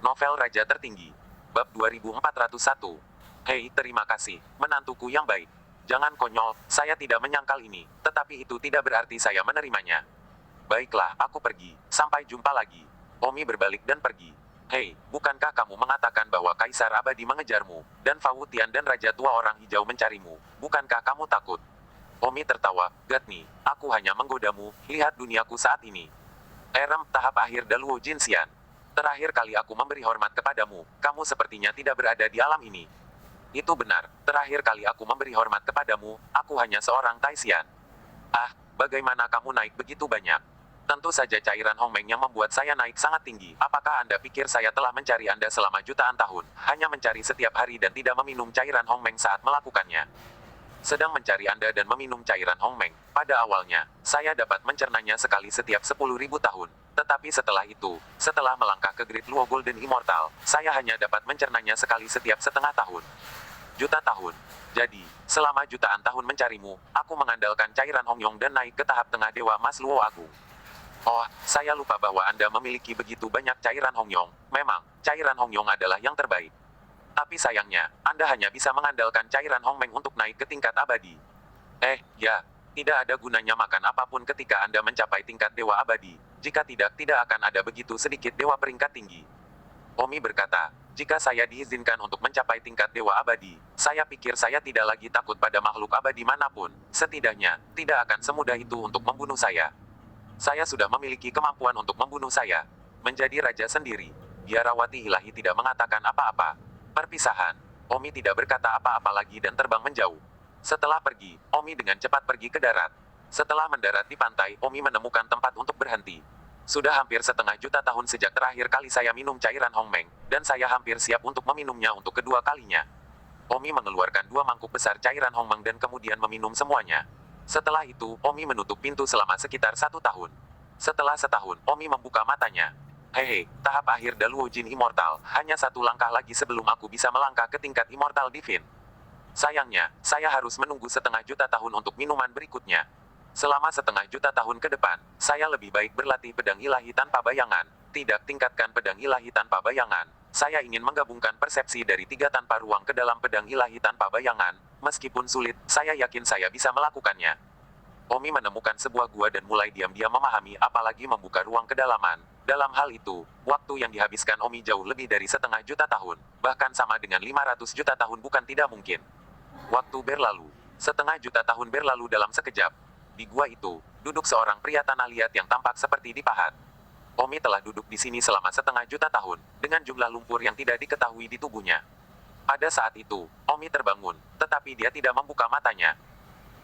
Novel Raja Tertinggi. Bab 2401. Hei, terima kasih, menantuku yang baik. Jangan konyol, saya tidak menyangkal ini, tetapi itu tidak berarti saya menerimanya. Baiklah, aku pergi. Sampai jumpa lagi. Omi berbalik dan pergi. Hei, bukankah kamu mengatakan bahwa Kaisar Abadi mengejarmu, dan Fawutian dan Raja Tua Orang Hijau mencarimu? Bukankah kamu takut? Omi tertawa. Gatni, aku hanya menggodamu, lihat duniaku saat ini. Tahap akhir Daluo Jinxian. Terakhir kali aku memberi hormat kepadamu, kamu sepertinya tidak berada di alam ini. Itu benar, terakhir kali aku memberi hormat kepadamu, aku hanya seorang Taisyan. Ah, bagaimana kamu naik begitu banyak? Tentu saja cairan Hongmeng yang membuat saya naik sangat tinggi. Apakah Anda pikir saya telah mencari Anda selama jutaan tahun, hanya mencari setiap hari dan tidak meminum cairan Hongmeng saat melakukannya? Sedang mencari Anda dan meminum cairan Hongmeng. Pada awalnya, saya dapat mencernanya sekali setiap 10.000 tahun. Tetapi setelah itu, setelah melangkah ke Great Luo Golden Immortal, saya hanya dapat mencernanya sekali setiap setengah tahun. Juta tahun. Jadi, selama jutaan tahun mencarimu, aku mengandalkan cairan Hongyong dan naik ke tahap tengah Dewa Mas Luo Agung. Oh, saya lupa bahwa Anda memiliki begitu banyak cairan Hongyong. Memang, cairan Hongyong adalah yang terbaik. Tapi sayangnya, Anda hanya bisa mengandalkan cairan Hongmeng untuk naik ke tingkat abadi. Ya, tidak ada gunanya makan apapun ketika Anda mencapai tingkat dewa abadi. Jika tidak akan ada begitu sedikit dewa peringkat tinggi. Omi berkata, jika saya diizinkan untuk mencapai tingkat dewa abadi, saya pikir saya tidak lagi takut pada makhluk abadi manapun. Setidaknya, tidak akan semudah itu untuk membunuh saya. Saya sudah memiliki kemampuan untuk membunuh saya. Menjadi raja sendiri. Biarawati ilahi tidak mengatakan apa-apa. Perpisahan. Omi tidak berkata apa-apa lagi dan terbang menjauh. Setelah pergi, Omi dengan cepat pergi ke darat. Setelah mendarat di pantai, Omi menemukan tempat untuk berhenti. Sudah hampir setengah juta tahun sejak terakhir kali saya minum cairan Hongmeng, dan saya hampir siap untuk meminumnya untuk kedua kalinya. Omi mengeluarkan 2 mangkuk besar cairan Hongmeng dan kemudian meminum semuanya. Setelah itu, Omi menutup pintu selama sekitar 1 tahun. Setelah setahun, Omi membuka matanya. Hehe, tahap akhir Daluo Jin Immortal, hanya 1 langkah lagi sebelum aku bisa melangkah ke tingkat Immortal Divine. Sayangnya, saya harus menunggu setengah juta tahun untuk minuman berikutnya. Selama setengah juta tahun ke depan, saya lebih baik berlatih pedang ilahi tanpa bayangan. Tidak tingkatkan pedang ilahi tanpa bayangan. Saya ingin menggabungkan persepsi dari 3 tanpa ruang ke dalam pedang ilahi tanpa bayangan. Meskipun sulit, saya yakin saya bisa melakukannya. Omi menemukan sebuah gua dan mulai diam-diam memahami apalagi membuka ruang kedalaman. Dalam hal itu, waktu yang dihabiskan Omi jauh lebih dari setengah juta tahun, bahkan sama dengan 500 juta tahun bukan tidak mungkin. Waktu berlalu. Setengah juta tahun berlalu dalam sekejap. Di gua itu, duduk seorang pria tanah liat yang tampak seperti dipahat. Omi telah duduk di sini selama setengah juta tahun, dengan jumlah lumpur yang tidak diketahui di tubuhnya. Pada saat itu, Omi terbangun, tetapi dia tidak membuka matanya.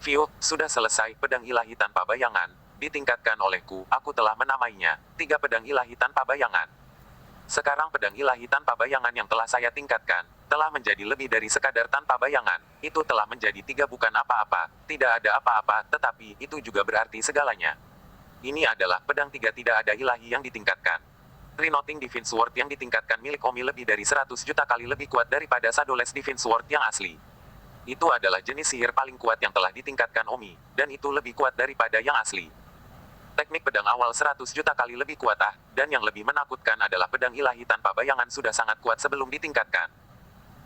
View, sudah selesai, pedang ilahi tanpa bayangan, ditingkatkan olehku, aku telah menamainya, 3 pedang ilahi tanpa bayangan. Sekarang pedang ilahi tanpa bayangan yang telah saya tingkatkan, telah menjadi lebih dari sekadar tanpa bayangan, itu telah menjadi 3 bukan apa-apa, tidak ada apa-apa, tetapi, itu juga berarti segalanya. Ini adalah pedang 3 tidak ada ilahi yang ditingkatkan. Renoting Divine Sword yang ditingkatkan milik Omi lebih dari 100 juta kali lebih kuat daripada Shadowless Divine Sword yang asli. Itu adalah jenis sihir paling kuat yang telah ditingkatkan Omi, dan itu lebih kuat daripada yang asli. Teknik pedang awal 100 juta kali lebih kuat dan yang lebih menakutkan adalah pedang ilahi tanpa bayangan sudah sangat kuat sebelum ditingkatkan.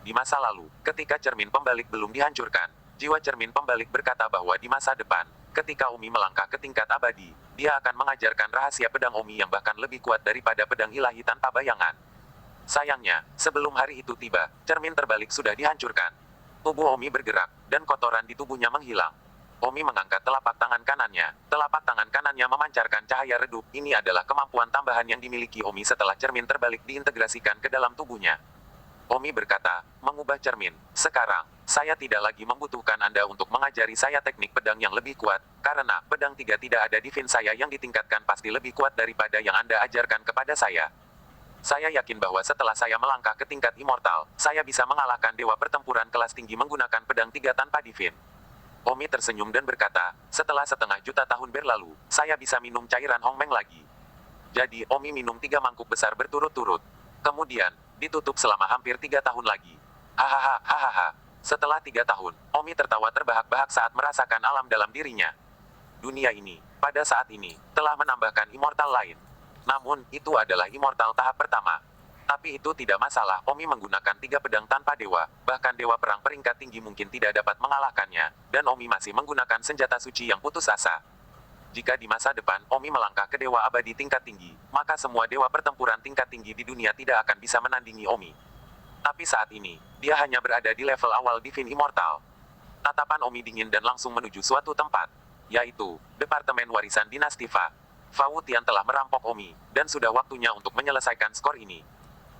Di masa lalu, ketika cermin pembalik belum dihancurkan, jiwa cermin pembalik berkata bahwa di masa depan, ketika Omi melangkah ke tingkat abadi, dia akan mengajarkan rahasia pedang Omi yang bahkan lebih kuat daripada pedang ilahi tanpa bayangan. Sayangnya, sebelum hari itu tiba, cermin terbalik sudah dihancurkan. Tubuh Omi bergerak, dan kotoran di tubuhnya menghilang. Omi mengangkat telapak tangan kanannya. Telapak tangan kanannya memancarkan cahaya redup. Ini adalah kemampuan tambahan yang dimiliki Omi setelah cermin terbalik diintegrasikan ke dalam tubuhnya. Omi berkata, mengubah cermin. Sekarang, saya tidak lagi membutuhkan Anda untuk mengajari saya teknik pedang yang lebih kuat, karena pedang 3 tidak ada divine saya yang ditingkatkan pasti lebih kuat daripada yang Anda ajarkan kepada saya. Saya yakin bahwa setelah saya melangkah ke tingkat immortal, saya bisa mengalahkan dewa pertempuran kelas tinggi menggunakan pedang 3 tanpa divine. Omi tersenyum dan berkata, setelah setengah juta tahun berlalu, saya bisa minum cairan Hongmeng lagi. Jadi, Omi minum 3 mangkuk besar berturut-turut. Kemudian, ditutup selama hampir 3 tahun lagi. Hahaha. Setelah 3 tahun, Omi tertawa terbahak-bahak saat merasakan alam dalam dirinya. Dunia ini, pada saat ini, telah menambahkan immortal lain. Namun, itu adalah immortal tahap pertama. Tapi itu tidak masalah, Omi menggunakan 3 pedang tanpa dewa, bahkan dewa perang peringkat tinggi mungkin tidak dapat mengalahkannya, dan Omi masih menggunakan senjata suci yang putus asa. Jika di masa depan, Omi melangkah ke dewa abadi tingkat tinggi, maka semua dewa pertempuran tingkat tinggi di dunia tidak akan bisa menandingi Omi. Tapi saat ini, dia hanya berada di level awal Divine Immortal. Tatapan Omi dingin dan langsung menuju suatu tempat, yaitu Departemen Warisan Dinasti Fa. Fa Wutian telah merampok Omi, dan sudah waktunya untuk menyelesaikan skor ini.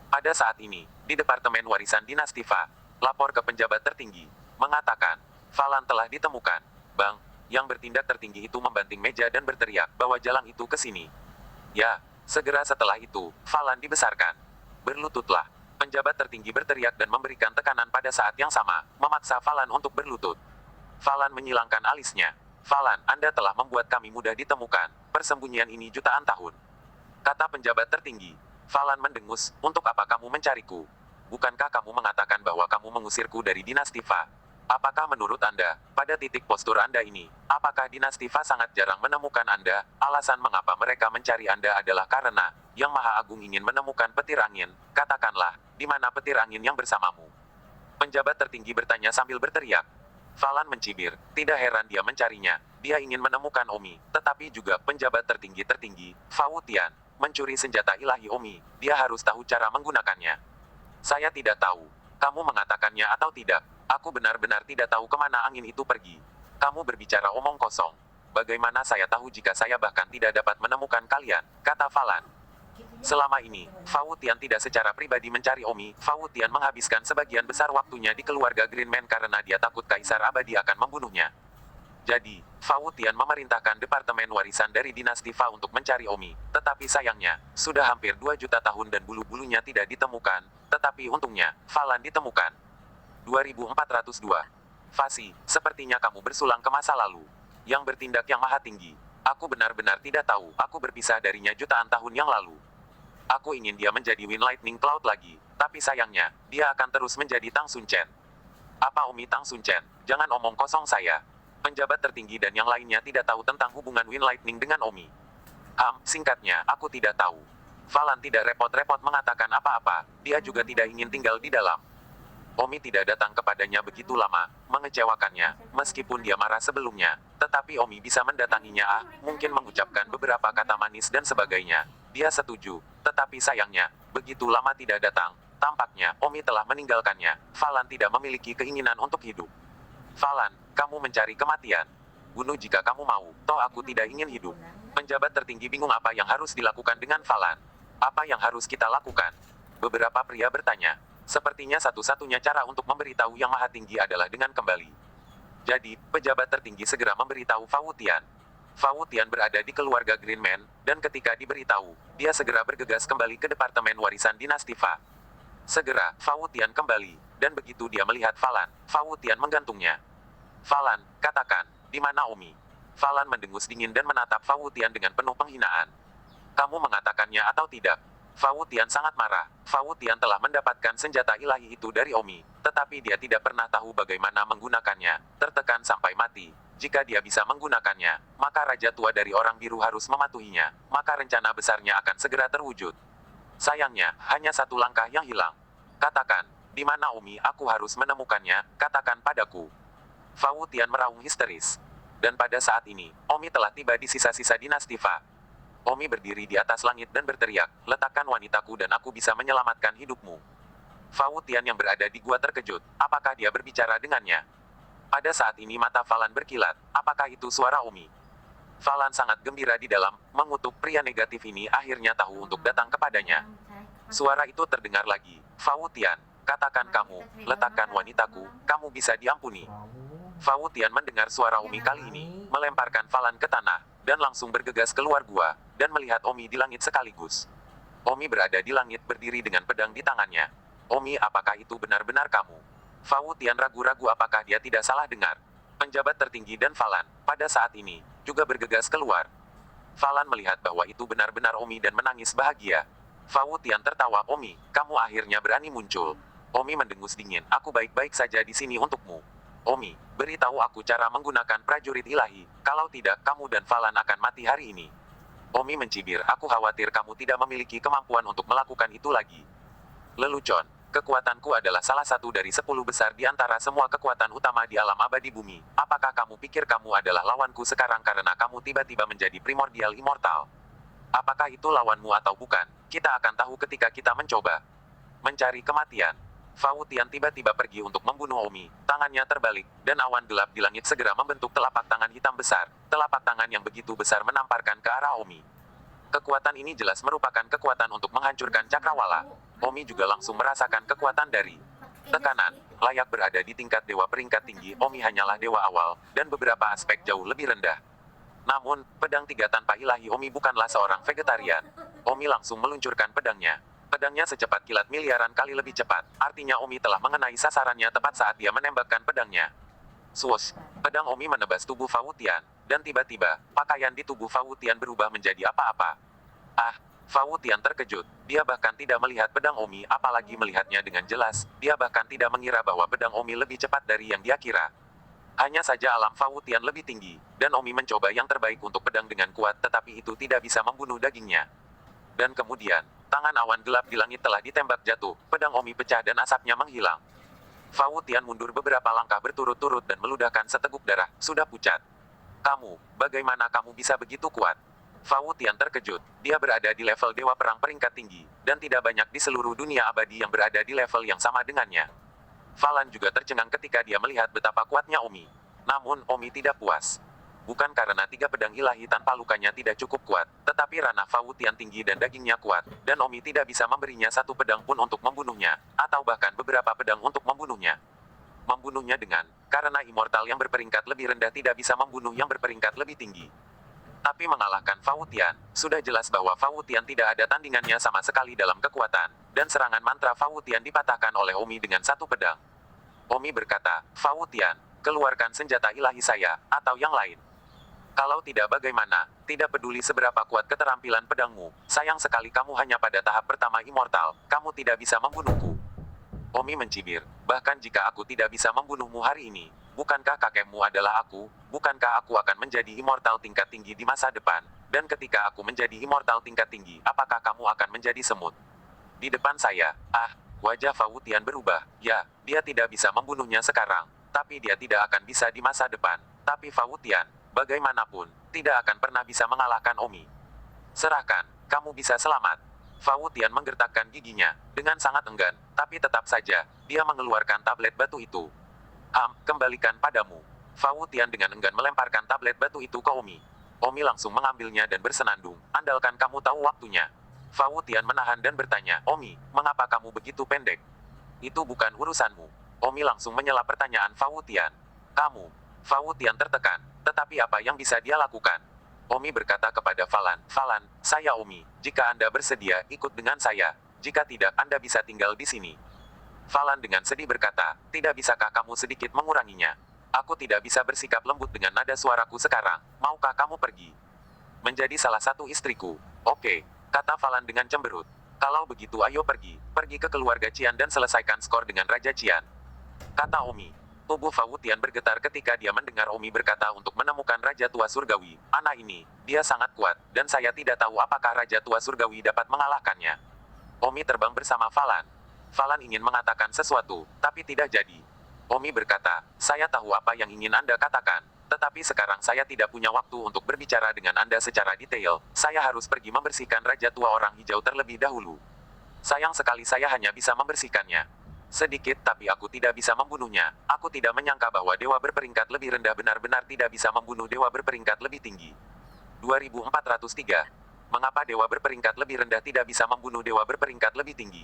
Pada saat ini, di Departemen Warisan Dinasti Fa, lapor ke penjabat tertinggi, mengatakan, Falan telah ditemukan. Bang, yang bertindak tertinggi itu membanting meja dan berteriak bahwa jalan itu ke sini. Ya, segera setelah itu, Falan dibesarkan. Berlututlah. Penjabat tertinggi berteriak dan memberikan tekanan pada saat yang sama, memaksa Falan untuk berlutut. Falan menyilangkan alisnya. Falan, Anda telah membuat kami mudah ditemukan. Persembunyian ini jutaan tahun. Kata penjabat tertinggi. Falan mendengus, untuk apa kamu mencariku? Bukankah kamu mengatakan bahwa kamu mengusirku dari dinasti Fa? Apakah menurut Anda, pada titik postur Anda ini, apakah dinasti Fa sangat jarang menemukan Anda? Alasan mengapa mereka mencari Anda adalah karena, Yang Maha Agung ingin menemukan petir angin. Katakanlah, di mana petir angin yang bersamamu? Penjabat tertinggi bertanya sambil berteriak. Falan mencibir, tidak heran dia mencarinya. Dia ingin menemukan Omi, tetapi juga penjabat tertinggi, Fa Wutian, mencuri senjata ilahi Omi. Dia harus tahu cara menggunakannya. Saya tidak tahu. Kamu mengatakannya atau tidak? Aku benar-benar tidak tahu kemana angin itu pergi. Kamu berbicara omong kosong. Bagaimana saya tahu jika saya bahkan tidak dapat menemukan kalian? Kata Falan. Selama ini, Fa Wutian tidak secara pribadi mencari Omi. Fa Wutian menghabiskan sebagian besar waktunya di keluarga Greenman karena dia takut Kaisar Abadi akan membunuhnya. Jadi, Fa Wutian memerintahkan Departemen Warisan dari Dinasti Fa untuk mencari Omi. Tetapi sayangnya, sudah hampir 2 juta tahun dan bulu-bulunya tidak ditemukan. Tetapi untungnya, Falan ditemukan. 2402. Fasi, sepertinya kamu bersulang ke masa lalu. Yang bertindak yang maha tinggi. Aku benar-benar tidak tahu, aku berpisah darinya jutaan tahun yang lalu. Aku ingin dia menjadi Wind Lightning Cloud lagi. Tapi sayangnya, dia akan terus menjadi Tang Sun Chen. Apa Omi Tang Sun Chen? Jangan omong kosong saya. Penjabat tertinggi dan yang lainnya tidak tahu tentang hubungan Wind Lightning dengan Omi. Singkatnya, aku tidak tahu. Falan tidak repot-repot mengatakan apa-apa, dia juga tidak ingin tinggal di dalam. Omi tidak datang kepadanya begitu lama, mengecewakannya, meskipun dia marah sebelumnya. Tetapi Omi bisa mendatanginya mungkin mengucapkan beberapa kata manis dan sebagainya. Dia setuju, tetapi sayangnya, begitu lama tidak datang. Tampaknya, Omi telah meninggalkannya. Falan tidak memiliki keinginan untuk hidup. Falan, kamu mencari kematian. Bunuh jika kamu mau, toh aku tidak ingin hidup. Penjabat tertinggi bingung apa yang harus dilakukan dengan Falan. Apa yang harus kita lakukan? Beberapa pria bertanya. Sepertinya satu-satunya cara untuk memberitahu Yang Maha Tinggi adalah dengan kembali. Jadi, pejabat tertinggi segera memberitahu Fa Wutian. Fa Wutian berada di keluarga Greenman, dan ketika diberitahu, dia segera bergegas kembali ke Departemen Warisan Dinasti Fa. Segera, Fa Wutian kembali, dan begitu dia melihat Falan, Fa Wutian menggantungnya. Falan, katakan, di mana Omi? Falan mendengus dingin dan menatap Fa Wutian dengan penuh penghinaan. Kamu mengatakannya atau tidak? Fa Wutian sangat marah. Fa Wutian telah mendapatkan senjata ilahi itu dari Omi, tetapi dia tidak pernah tahu bagaimana menggunakannya, tertekan sampai mati. Jika dia bisa menggunakannya, maka Raja Tua dari Orang Biru harus mematuhinya, maka rencana besarnya akan segera terwujud. Sayangnya, hanya satu langkah yang hilang. Katakan, di mana Omi? Aku harus menemukannya, katakan padaku. Fa Wutian meraung histeris. Dan pada saat ini, Omi telah tiba di sisa-sisa dinasti Fa. Omi berdiri di atas langit dan berteriak, letakkan wanitaku dan aku bisa menyelamatkan hidupmu. Fa Wutian yang berada di gua terkejut, apakah dia berbicara dengannya? Pada saat ini mata Falan berkilat, apakah itu suara Omi? Falan sangat gembira di dalam, mengutuk pria negatif ini akhirnya tahu untuk datang kepadanya. Suara itu terdengar lagi, Fa Wutian, katakan kamu, letakkan wanitaku, kamu bisa diampuni. Fa Wutian mendengar suara Omi kali ini, melemparkan Falan ke tanah, dan langsung bergegas keluar gua, dan melihat Omi di langit sekaligus. Omi berada di langit berdiri dengan pedang di tangannya. Omi, apakah itu benar-benar kamu? Fa Wutian ragu-ragu apakah dia tidak salah dengar. Penjabat tertinggi dan Falan, pada saat ini, juga bergegas keluar. Falan melihat bahwa itu benar-benar Omi dan menangis bahagia. Fa Wutian tertawa, Omi, kamu akhirnya berani muncul. Omi mendengus dingin, aku baik-baik saja di sini untukmu. Omi, beritahu aku cara menggunakan prajurit ilahi, kalau tidak kamu dan Falan akan mati hari ini. Omi mencibir, aku khawatir kamu tidak memiliki kemampuan untuk melakukan itu lagi. Lelucon, kekuatanku adalah salah satu dari 10 besar di antara semua kekuatan utama di alam abadi bumi. Apakah kamu pikir kamu adalah lawanku sekarang karena kamu tiba-tiba menjadi primordial immortal? Apakah itu lawanmu atau bukan? Kita akan tahu ketika kita mencoba. Mencari kematian. Fu Tian tiba-tiba pergi untuk membunuh Omi. Tangannya terbalik, dan awan gelap di langit segera membentuk telapak tangan hitam besar. Telapak tangan yang begitu besar menamparkan ke arah Omi. Kekuatan ini jelas merupakan kekuatan untuk menghancurkan cakrawala. Omi juga langsung merasakan kekuatan dari tekanan. Layak berada di tingkat dewa peringkat tinggi, Omi hanyalah dewa awal, dan beberapa aspek jauh lebih rendah. Namun, pedang tiga tanpa ilahi Omi bukanlah seorang vegetarian. Omi langsung meluncurkan pedangnya. Pedangnya secepat kilat miliaran kali lebih cepat. Artinya Omi telah mengenai sasarannya tepat saat dia menembakkan pedangnya. Swoosh! Pedang Omi menebas tubuh Fu Tian, dan tiba-tiba, pakaian di tubuh Fu Tian berubah menjadi apa-apa. Ah! Fu Tian terkejut. Dia bahkan tidak melihat pedang Omi, apalagi melihatnya dengan jelas. Dia bahkan tidak mengira bahwa pedang Omi lebih cepat dari yang dia kira. Hanya saja alam Fu Tian lebih tinggi, dan Omi mencoba yang terbaik untuk pedang dengan kuat, tetapi itu tidak bisa membunuh dagingnya. Dan kemudian, tangan awan gelap di langit telah ditembak jatuh, pedang Omi pecah dan asapnya menghilang. Fu Tian mundur beberapa langkah berturut-turut dan meludahkan seteguk darah, sudah pucat. Kamu, bagaimana kamu bisa begitu kuat? Fu Tian terkejut, dia berada di level dewa perang peringkat tinggi, dan tidak banyak di seluruh dunia abadi yang berada di level yang sama dengannya. Falan juga tercengang ketika dia melihat betapa kuatnya Omi. Namun, Omi tidak puas. Bukan karena tiga pedang ilahi tanpa lukanya tidak cukup kuat, tetapi ranah Fu Tian tinggi dan dagingnya kuat, dan Omi tidak bisa memberinya satu pedang pun untuk membunuhnya, atau bahkan beberapa pedang untuk membunuhnya. Membunuhnya karena immortal yang berperingkat lebih rendah tidak bisa membunuh yang berperingkat lebih tinggi. Tapi mengalahkan Fu Tian, sudah jelas bahwa Fu Tian tidak ada tandingannya sama sekali dalam kekuatan, dan serangan mantra Fu Tian dipatahkan oleh Omi dengan satu pedang. Omi berkata, Fu Tian, keluarkan senjata ilahi saya, atau yang lain. Kalau tidak bagaimana, tidak peduli seberapa kuat keterampilan pedangmu, sayang sekali kamu hanya pada tahap pertama immortal, kamu tidak bisa membunuhku. Omi mencibir, bahkan jika aku tidak bisa membunuhmu hari ini, bukankah kakekmu adalah aku, bukankah aku akan menjadi immortal tingkat tinggi di masa depan, dan ketika aku menjadi immortal tingkat tinggi, apakah kamu akan menjadi semut? Di depan saya, wajah Fu Tian berubah, ya, dia tidak bisa membunuhnya sekarang, tapi dia tidak akan bisa di masa depan, tapi Fu Tian, bagaimanapun, tidak akan pernah bisa mengalahkan Omi. Serahkan, kamu bisa selamat. Fu Tian menggertakkan giginya, dengan sangat enggan, tapi tetap saja, dia mengeluarkan tablet batu itu. Kembalikan padamu. Fu Tian dengan enggan melemparkan tablet batu itu ke Omi. Omi langsung mengambilnya dan bersenandung, andalkan kamu tahu waktunya. Fu Tian menahan dan bertanya, Omi, mengapa kamu begitu pendek? Itu bukan urusanmu. Omi langsung menyela pertanyaan Fu Tian. Fu Tian tertekan. Tetapi apa yang bisa dia lakukan? Omi berkata kepada Falan, Falan, saya Omi, jika Anda bersedia, ikut dengan saya. Jika tidak, Anda bisa tinggal di sini. Falan dengan sedih berkata, tidak bisakah kamu sedikit menguranginya? Aku tidak bisa bersikap lembut dengan nada suaraku sekarang, maukah kamu pergi? Menjadi salah satu istriku. Oke, kata Falan dengan cemberut. Kalau begitu ayo pergi ke keluarga Qian dan selesaikan skor dengan Raja Qian. Kata Omi. Tubuh Fu Tian bergetar ketika dia mendengar Omi berkata untuk menemukan Raja Tua Surgawi. Anak ini, dia sangat kuat, dan saya tidak tahu apakah Raja Tua Surgawi dapat mengalahkannya. Omi terbang bersama Falan. Falan ingin mengatakan sesuatu, tapi tidak jadi. Omi berkata, saya tahu apa yang ingin Anda katakan, tetapi sekarang saya tidak punya waktu untuk berbicara dengan Anda secara detail, saya harus pergi membersihkan Raja Tua Orang Hijau terlebih dahulu. Sayang sekali saya hanya bisa membersihkannya. Sedikit tapi aku tidak bisa membunuhnya. Aku tidak menyangka bahwa dewa berperingkat lebih rendah benar-benar tidak bisa membunuh dewa berperingkat lebih tinggi. 2403. Mengapa dewa berperingkat lebih rendah tidak bisa membunuh dewa berperingkat lebih tinggi?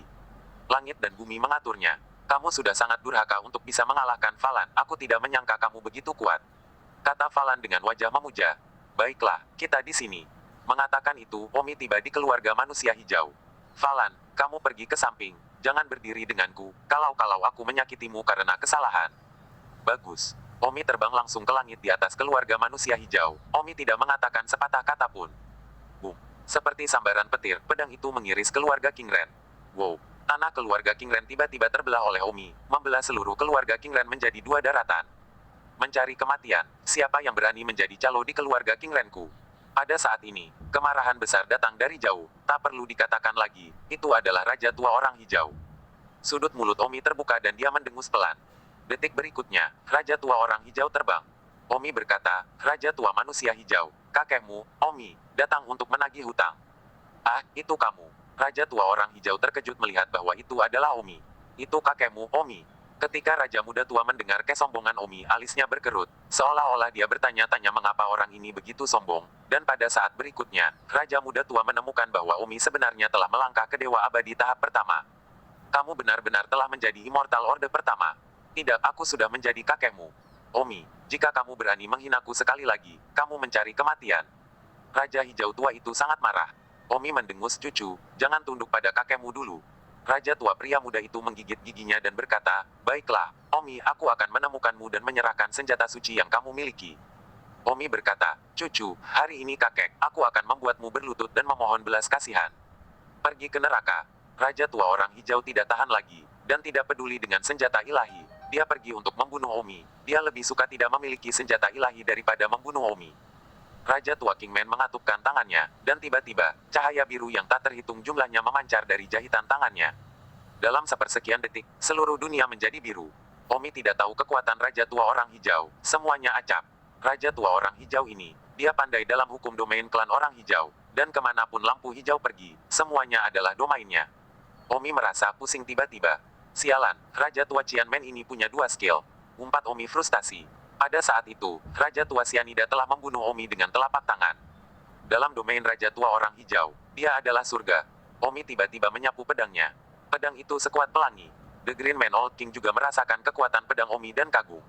Langit dan bumi mengaturnya. Kamu sudah sangat durhaka untuk bisa mengalahkan Falan. Aku tidak menyangka kamu begitu kuat. Kata Falan dengan wajah memuja. Baiklah, kita di sini. Mengatakan itu, Omi tiba di keluarga manusia hijau. Falan, kamu pergi ke samping. Jangan berdiri denganku, kalau aku menyakitimu karena kesalahan. Bagus. Omi terbang langsung ke langit di atas keluarga manusia hijau. Omi tidak mengatakan sepatah kata pun. Boom. Seperti sambaran petir, pedang itu mengiris keluarga King Ren. Wow. Tanah keluarga King Ren tiba-tiba terbelah oleh Omi, membelah seluruh keluarga King Ren menjadi dua daratan. Mencari kematian, siapa yang berani menjadi calo di keluarga King Renku? Pada saat ini, kemarahan besar datang dari jauh, tak perlu dikatakan lagi, itu adalah Raja Tua Orang Hijau. Sudut mulut Omi terbuka dan dia mendengus pelan. Detik berikutnya, Raja Tua Orang Hijau terbang. Omi berkata, Raja Tua Manusia Hijau, kakekmu, Omi, datang untuk menagih hutang. Ah, itu kamu. Raja Tua Orang Hijau terkejut melihat bahwa itu adalah Omi. Itu kakekmu, Omi. Ketika Raja Muda Tua mendengar kesombongan Omi, alisnya berkerut. Seolah-olah dia bertanya-tanya mengapa orang ini begitu sombong. Dan pada saat berikutnya, Raja Muda Tua menemukan bahwa Omi sebenarnya telah melangkah ke Dewa Abadi tahap pertama. Kamu benar-benar telah menjadi Immortal Orde pertama. Tidak, aku sudah menjadi kakekmu. Omi, jika kamu berani menghinaku sekali lagi, kamu mencari kematian. Raja Hijau Tua itu sangat marah. Omi mendengus, cucu, jangan tunduk pada kakekmu dulu. Raja Tua pria muda itu menggigit giginya dan berkata, baiklah, Omi, aku akan menemukanmu dan menyerahkan senjata suci yang kamu miliki. Omi berkata, cucu, hari ini kakek, aku akan membuatmu berlutut dan memohon belas kasihan. Pergi ke neraka. Raja Tua Orang Hijau tidak tahan lagi, dan tidak peduli dengan senjata ilahi. Dia pergi untuk membunuh Omi. Dia lebih suka tidak memiliki senjata ilahi daripada membunuh Omi. Raja Tua Kingman mengatupkan tangannya, dan tiba-tiba, cahaya biru yang tak terhitung jumlahnya memancar dari jahitan tangannya. Dalam sepersekian detik, seluruh dunia menjadi biru. Omi tidak tahu kekuatan Raja Tua Orang Hijau, semuanya acap. Raja Tua Orang Hijau ini, dia pandai dalam hukum domain klan Orang Hijau, dan kemanapun lampu hijau pergi, semuanya adalah domainnya. Omi merasa pusing tiba-tiba. Sialan, Raja Tua Qianmen ini punya dua skill. Umpat Omi frustasi. Pada saat itu, Raja Tua Cyanida telah membunuh Omi dengan telapak tangan. Dalam domain Raja Tua Orang Hijau, dia adalah surga. Omi tiba-tiba menyapu pedangnya. Pedang itu sekuat pelangi. The Green Man Old King juga merasakan kekuatan pedang Omi dan kagum.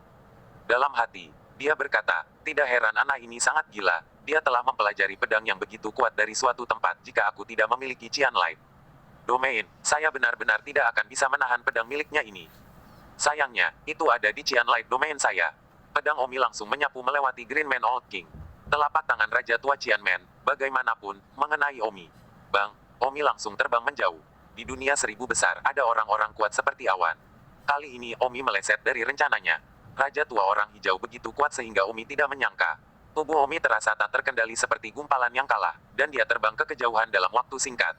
Dalam hati, dia berkata, tidak heran anak ini sangat gila. Dia telah mempelajari pedang yang begitu kuat dari suatu tempat jika aku tidak memiliki Qian Light Domain, saya benar-benar tidak akan bisa menahan pedang miliknya ini. Sayangnya, itu ada di Qian Light Domain saya. Pedang Omi langsung menyapu melewati Green Man Old King. Telapak tangan Raja Tua Qianmen, bagaimanapun, mengenai Omi. Bang, Omi langsung terbang menjauh. Di dunia seribu besar ada orang-orang kuat seperti awan. Kali ini Omi meleset dari rencananya. Raja Tua Orang Hijau begitu kuat sehingga Omi tidak menyangka. Tubuh Omi terasa tak terkendali seperti gumpalan yang kalah, dan dia terbang ke kejauhan dalam waktu singkat.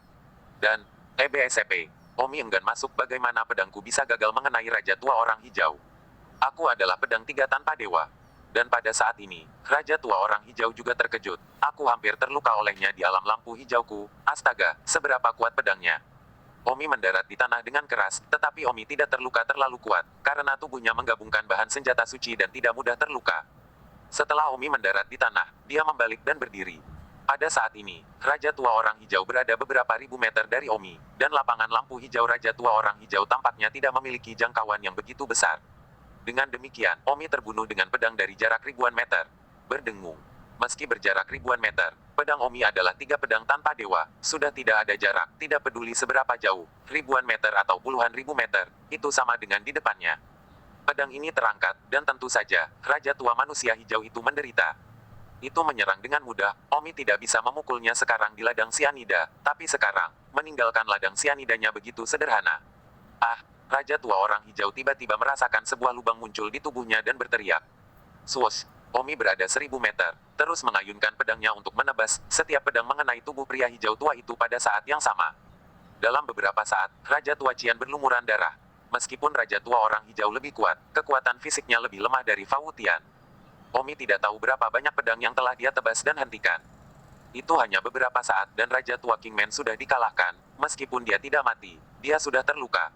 Dan, EBSP, Omi enggan masuk bagaimana pedangku bisa gagal mengenai Raja Tua Orang Hijau. Aku adalah pedang tiga tanpa dewa. Dan pada saat ini, Raja Tua Orang Hijau juga terkejut. Aku hampir terluka olehnya di alam lampu hijauku. Astaga, seberapa kuat pedangnya. Omi mendarat di tanah dengan keras, tetapi Omi tidak terluka terlalu kuat, karena tubuhnya menggabungkan bahan senjata suci dan tidak mudah terluka. Setelah Omi mendarat di tanah, dia membalik dan berdiri. Pada saat ini, Raja Tua Orang Hijau berada beberapa ribu meter dari Omi, dan lapangan lampu hijau Raja Tua Orang Hijau tampaknya tidak memiliki jangkauan yang begitu besar. Dengan demikian, Omi terbunuh dengan pedang dari jarak ribuan meter. Berdengung. Meski berjarak ribuan meter, pedang Omi adalah tiga pedang tanpa dewa. Sudah tidak ada jarak, tidak peduli seberapa jauh, ribuan meter atau puluhan ribu meter, itu sama dengan di depannya. Pedang ini terangkat, dan tentu saja, Raja Tua Manusia Hijau itu menderita. Itu menyerang dengan mudah, Omi tidak bisa memukulnya sekarang di ladang sianida, tapi sekarang, meninggalkan ladang sianidanya begitu sederhana. Ah! Raja Tua Orang Hijau tiba-tiba merasakan sebuah lubang muncul di tubuhnya dan berteriak. Swoosh! Omi berada 1000 meter, terus mengayunkan pedangnya untuk menebas, setiap pedang mengenai tubuh pria hijau tua itu pada saat yang sama. Dalam beberapa saat, Raja Tua Qian berlumuran darah. Meskipun Raja Tua Orang Hijau lebih kuat, kekuatan fisiknya lebih lemah dari Fau Tian. Omi tidak tahu berapa banyak pedang yang telah dia tebas dan hentikan. Itu hanya beberapa saat dan Raja Tua Kingman sudah dikalahkan, meskipun dia tidak mati, dia sudah terluka.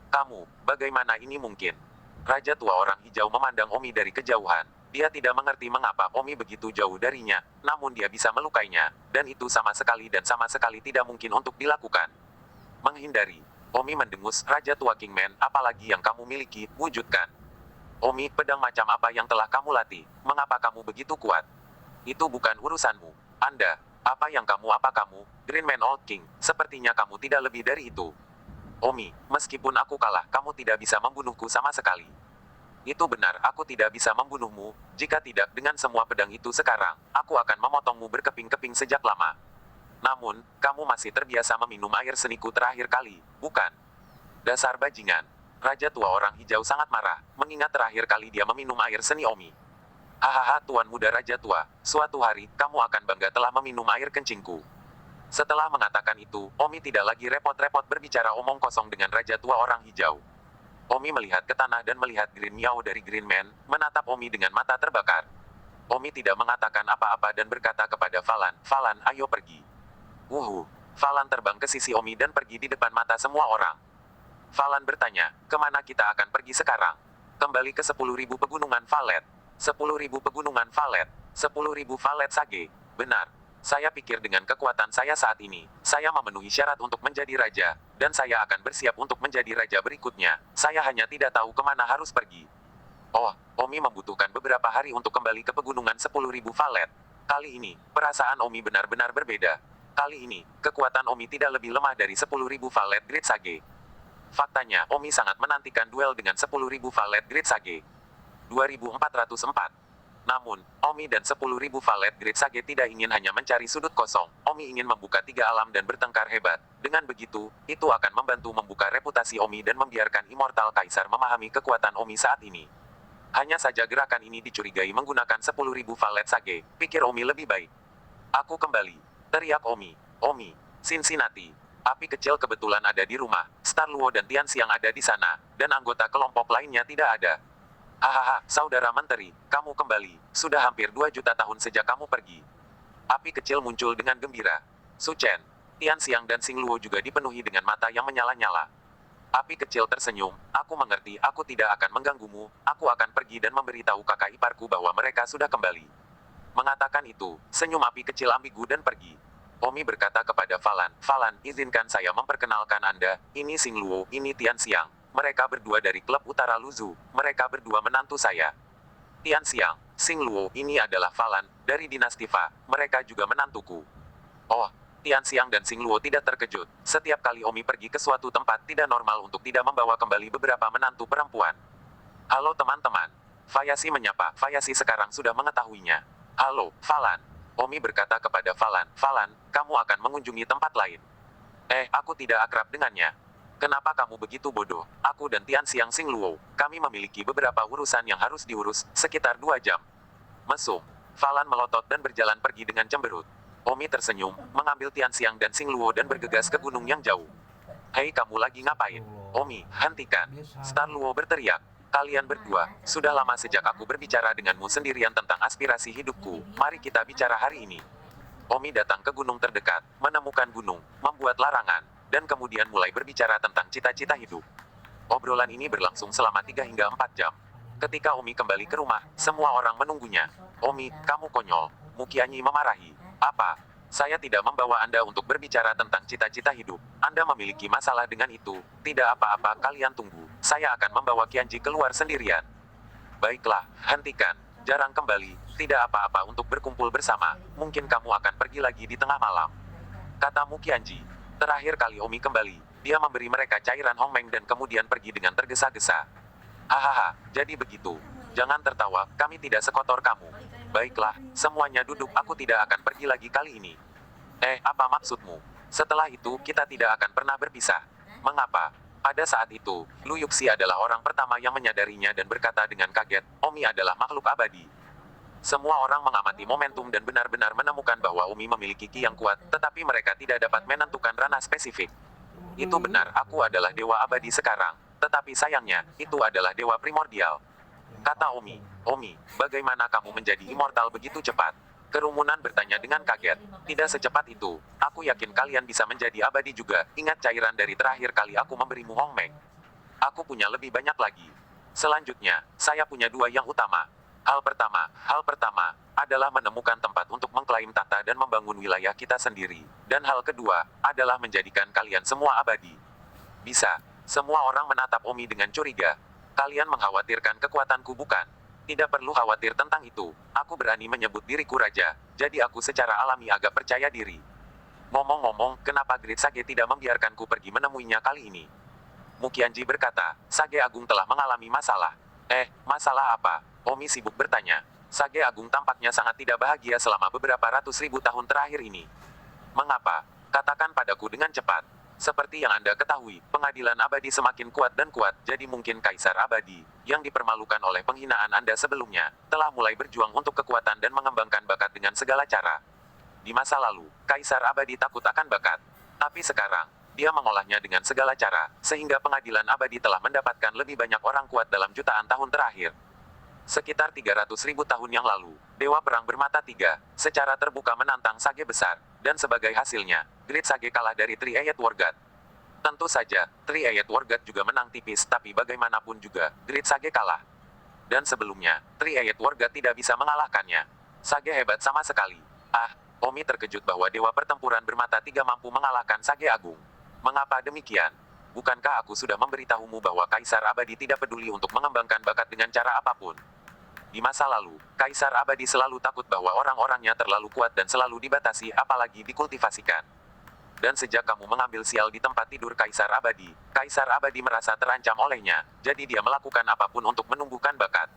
Kamu, bagaimana ini mungkin? Raja Tua Orang Hijau memandang Omi dari kejauhan. Dia tidak mengerti mengapa Omi begitu jauh darinya, namun dia bisa melukainya, dan itu sama sekali tidak mungkin untuk dilakukan. Menghindari. Omi mendengus, Raja Tua Kingman, apalagi yang kamu miliki, wujudkan. Omi, pedang macam apa yang telah kamu latih? Mengapa kamu begitu kuat? Itu bukan urusanmu. Anda, apa kamu, Green Man Old King, sepertinya kamu tidak lebih dari itu. Omi, meskipun aku kalah, kamu tidak bisa membunuhku sama sekali. Itu benar, aku tidak bisa membunuhmu, jika tidak dengan semua pedang itu sekarang, aku akan memotongmu berkeping-keping sejak lama. Namun, kamu masih terbiasa meminum air seniku terakhir kali, bukan? Dasar bajingan. Raja Tua Orang Hijau sangat marah, mengingat terakhir kali dia meminum air seni Omi. Hahaha Tuan Muda Raja Tua, suatu hari, kamu akan bangga telah meminum air kencingku. Setelah mengatakan itu, Omi tidak lagi repot-repot berbicara omong kosong dengan Raja Tua Orang Hijau. Omi melihat ke tanah dan melihat Green Miao dari Green Man, menatap Omi dengan mata terbakar. Omi tidak mengatakan apa-apa dan berkata kepada Falan, "Falan, ayo pergi." Wuhu. Falan terbang ke sisi Omi dan pergi di depan mata semua orang. Falan bertanya, "Kemana kita akan pergi sekarang?" "Kembali ke 10.000 pegunungan Valet." 10.000 pegunungan Valet. 10.000 Valet Sage. Benar. Saya pikir dengan kekuatan saya saat ini, saya memenuhi syarat untuk menjadi raja, dan saya akan bersiap untuk menjadi raja berikutnya. Saya hanya tidak tahu kemana harus pergi. Oh, Omi membutuhkan beberapa hari untuk kembali ke pegunungan 10.000 Valet. Kali ini, perasaan Omi benar-benar berbeda. Kali ini, kekuatan Omi tidak lebih lemah dari 10.000 Valet Great Sage. Faktanya, Omi sangat menantikan duel dengan 10.000 Valet Great Sage. 2404. Namun, Omi dan 10.000 Valet Great Sage tidak ingin hanya mencari sudut kosong. Omi ingin membuka 3 alam dan bertengkar hebat. Dengan begitu, itu akan membantu membuka reputasi Omi dan membiarkan Immortal Kaisar memahami kekuatan Omi saat ini. Hanya saja gerakan ini dicurigai menggunakan 10.000 Valet Sage, pikir Omi lebih baik. "Aku kembali," teriak Omi. "Omi, Cincinnati. Api kecil kebetulan ada di rumah, Star Luo dan Tian Xiang ada di sana, dan anggota kelompok lainnya tidak ada. Hahaha, saudara menteri, kamu kembali. Sudah hampir 2 juta tahun sejak kamu pergi." Api kecil muncul dengan gembira. Su Chen, Tian Xiang dan Xing Luo juga dipenuhi dengan mata yang menyala-nyala. Api kecil tersenyum, "Aku mengerti, aku tidak akan mengganggumu, aku akan pergi dan memberitahu kakak iparku bahwa mereka sudah kembali." Mengatakan itu, senyum api kecil ambigu dan pergi. Omi berkata kepada Falan, "Falan, izinkan saya memperkenalkan Anda, ini Xing Luo, ini Tian Xiang. Mereka berdua dari klub Utara Luzu, mereka berdua menantu saya." "Tian Xiang, Xing Luo, ini adalah Falan, dari dinasti Fa, mereka juga menantuku." Oh, Tian Xiang dan Xing Luo tidak terkejut. Setiap kali Omi pergi ke suatu tempat tidak normal untuk tidak membawa kembali beberapa menantu perempuan. "Halo teman-teman." Fayashi menyapa, Fayashi sekarang sudah mengetahuinya. "Halo, Falan." Omi berkata kepada Falan, "Falan, kamu akan mengunjungi tempat lain." Aku tidak akrab dengannya." "Kenapa kamu begitu bodoh? Aku dan Tian Xiang Xing Luo, kami memiliki beberapa urusan yang harus diurus, sekitar 2 jam. Mesum." Falan melotot dan berjalan pergi dengan cemberut. Omi tersenyum, mengambil Tian Xiang dan Xing Luo dan bergegas ke gunung yang jauh. "Hei, kamu lagi ngapain?" "Omi, hentikan." Star Luo berteriak. "Kalian berdua, sudah lama sejak aku berbicara denganmu sendirian tentang aspirasi hidupku, mari kita bicara hari ini." Omi datang ke gunung terdekat, menemukan gunung, membuat larangan, dan kemudian mulai berbicara tentang cita-cita hidup. Obrolan ini berlangsung selama 3 hingga 4 jam. Ketika Omi kembali ke rumah, semua orang menunggunya. "Omi, kamu konyol." Mukianyi memarahi. "Apa? Saya tidak membawa Anda untuk berbicara tentang cita-cita hidup. Anda memiliki masalah dengan itu. Tidak apa-apa, kalian tunggu. Saya akan membawa Qianji keluar sendirian." "Baiklah, hentikan. Jarang kembali. Tidak apa-apa untuk berkumpul bersama. Mungkin kamu akan pergi lagi di tengah malam," kata Mukianji. Terakhir kali Omi kembali, dia memberi mereka cairan Hongmeng dan kemudian pergi dengan tergesa-gesa. "Hahaha, jadi begitu. Jangan tertawa, kami tidak sekotor kamu." "Baiklah, semuanya duduk, aku tidak akan pergi lagi kali ini." Apa maksudmu?" "Setelah itu, kita tidak akan pernah berpisah." "Mengapa?" Pada saat itu, Lu Yuxi adalah orang pertama yang menyadarinya dan berkata dengan kaget, "Omi adalah makhluk abadi." Semua orang mengamati momentum dan benar-benar menemukan bahwa Omi memiliki ki yang kuat, tetapi mereka tidak dapat menentukan ranah spesifik. "Itu benar, aku adalah dewa abadi sekarang. Tetapi sayangnya, itu adalah dewa primordial," kata Omi. "Omi, bagaimana kamu menjadi immortal begitu cepat?" Kerumunan bertanya dengan kaget. "Tidak secepat itu. Aku yakin kalian bisa menjadi abadi juga. Ingat cairan dari terakhir kali aku memberimu Hongmeng? Aku punya lebih banyak lagi. Selanjutnya, saya punya 2 yang utama. Hal pertama adalah menemukan tempat untuk mengklaim tahta dan membangun wilayah kita sendiri. Dan hal kedua adalah menjadikan kalian semua abadi." "Bisa." Semua orang menatap Omi dengan curiga. "Kalian mengkhawatirkan kekuatanku, bukan?" "Tidak perlu khawatir tentang itu. Aku berani menyebut diriku raja, jadi aku secara alami agak percaya diri. Ngomong-ngomong, kenapa Great Sage tidak membiarkanku pergi menemuinya kali ini?" Mukianji berkata, "Sage Agung telah mengalami masalah." Masalah apa?" Omi sibuk bertanya. "Sage Agung tampaknya sangat tidak bahagia selama beberapa ratus ribu tahun terakhir ini." "Mengapa? Katakan padaku dengan cepat." "Seperti yang Anda ketahui, pengadilan abadi semakin kuat dan kuat, jadi mungkin Kaisar Abadi, yang dipermalukan oleh penghinaan Anda sebelumnya, telah mulai berjuang untuk kekuatan dan mengembangkan bakat dengan segala cara." Di masa lalu, Kaisar Abadi takut akan bakat. Tapi sekarang, dia mengolahnya dengan segala cara, sehingga pengadilan abadi telah mendapatkan lebih banyak orang kuat dalam jutaan tahun terakhir. Sekitar 300.000 tahun yang lalu, Dewa Perang Bermata Tiga secara terbuka menantang Sage Besar, dan sebagai hasilnya, Great Sage kalah dari Three-Eyed War God. Tentu saja, Three-Eyed War God juga menang tipis, tapi bagaimanapun juga, Great Sage kalah. Dan sebelumnya, Three-Eyed War God tidak bisa mengalahkannya. Sage hebat sama sekali. Ah, Omi terkejut bahwa Dewa Pertempuran Bermata Tiga mampu mengalahkan Sage Agung. Mengapa demikian? Bukankah aku sudah memberitahumu bahwa Kaisar Abadi tidak peduli untuk mengembangkan bakat dengan cara apapun? Di masa lalu, Kaisar Abadi selalu takut bahwa orang-orangnya terlalu kuat dan selalu dibatasi, apalagi dikultivasikan. Dan sejak kamu mengambil sial di tempat tidur Kaisar Abadi merasa terancam olehnya, jadi dia melakukan apapun untuk menumbuhkan bakat.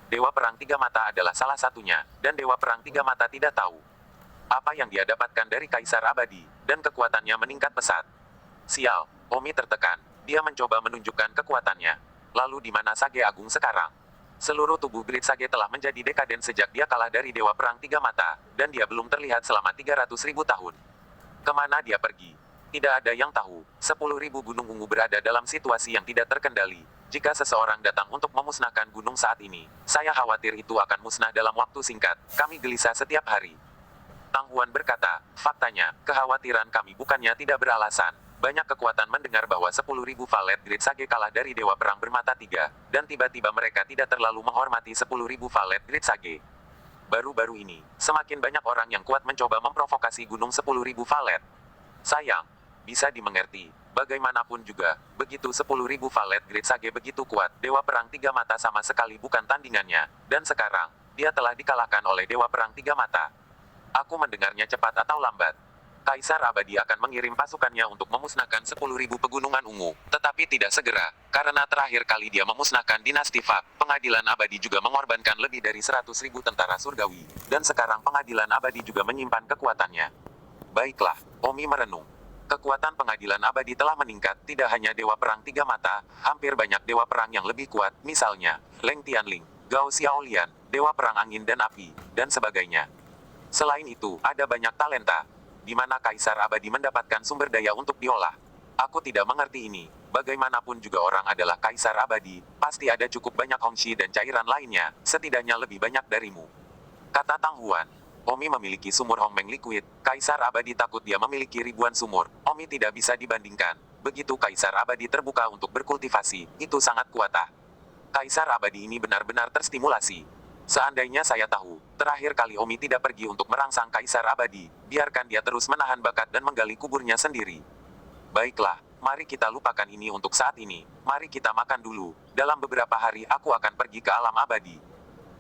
Dewa Perang Tiga Mata adalah salah satunya, dan Dewa Perang Tiga Mata tidak tahu apa yang dia dapatkan dari Kaisar Abadi, dan kekuatannya meningkat pesat. Sial, Omi tertekan. Dia mencoba menunjukkan kekuatannya. Lalu di mana Sage Agung sekarang? Seluruh tubuh Great Sage telah menjadi dekaden sejak dia kalah dari Dewa Perang Tiga Mata, dan dia belum terlihat selama 300.000 tahun. Kemana dia pergi? Tidak ada yang tahu. 10.000 gunung ungu berada dalam situasi yang tidak terkendali. Jika seseorang datang untuk memusnahkan gunung saat ini, saya khawatir itu akan musnah dalam waktu singkat. Kami gelisah setiap hari. Tang Huan berkata, faktanya, kekhawatiran kami bukannya tidak beralasan. Banyak kekuatan mendengar bahwa 10.000 Valet Great Sage kalah dari Dewa Perang Bermata Tiga, dan tiba-tiba mereka tidak terlalu menghormati 10.000 Valet Great Sage. Baru-baru ini, semakin banyak orang yang kuat mencoba memprovokasi gunung 10.000 Valet. Sayang, bisa dimengerti. Bagaimanapun juga, begitu 10.000 Valet Great Sage begitu kuat, Dewa Perang Tiga Mata sama sekali bukan tandingannya, dan sekarang, dia telah dikalahkan oleh Dewa Perang Tiga Mata. Aku mendengarnya cepat atau lambat. Kaisar Abadi akan mengirim pasukannya untuk memusnahkan 10.000 pegunungan ungu, tetapi tidak segera, karena terakhir kali dia memusnahkan dinasti Fak, pengadilan abadi juga mengorbankan lebih dari 100.000 tentara surgawi, dan sekarang pengadilan abadi juga menyimpan kekuatannya. Baiklah, Omi merenung. Kekuatan pengadilan abadi telah meningkat, tidak hanya Dewa Perang Tiga Mata, hampir banyak Dewa Perang yang lebih kuat, misalnya, Leng Tianling, Gao Xiaolian, Dewa Perang Angin dan Api, dan sebagainya. Selain itu, ada banyak talenta. Di mana Kaisar Abadi mendapatkan sumber daya untuk diolah. Aku tidak mengerti ini. Bagaimanapun juga orang adalah Kaisar Abadi, pasti ada cukup banyak hongxi dan cairan lainnya, setidaknya lebih banyak darimu. Kata Tang Huan. Omi memiliki sumur Hongmeng Liquid, Kaisar Abadi takut dia memiliki ribuan sumur. Omi tidak bisa dibandingkan. Begitu Kaisar Abadi terbuka untuk berkultivasi, itu sangat kuat. Kaisar Abadi ini benar-benar terstimulasi. Seandainya saya tahu, terakhir kali Omi tidak pergi untuk merangsang Kaisar Abadi, biarkan dia terus menahan bakat dan menggali kuburnya sendiri. Baiklah, mari kita lupakan ini untuk saat ini. Mari kita makan dulu. Dalam beberapa hari aku akan pergi ke alam abadi.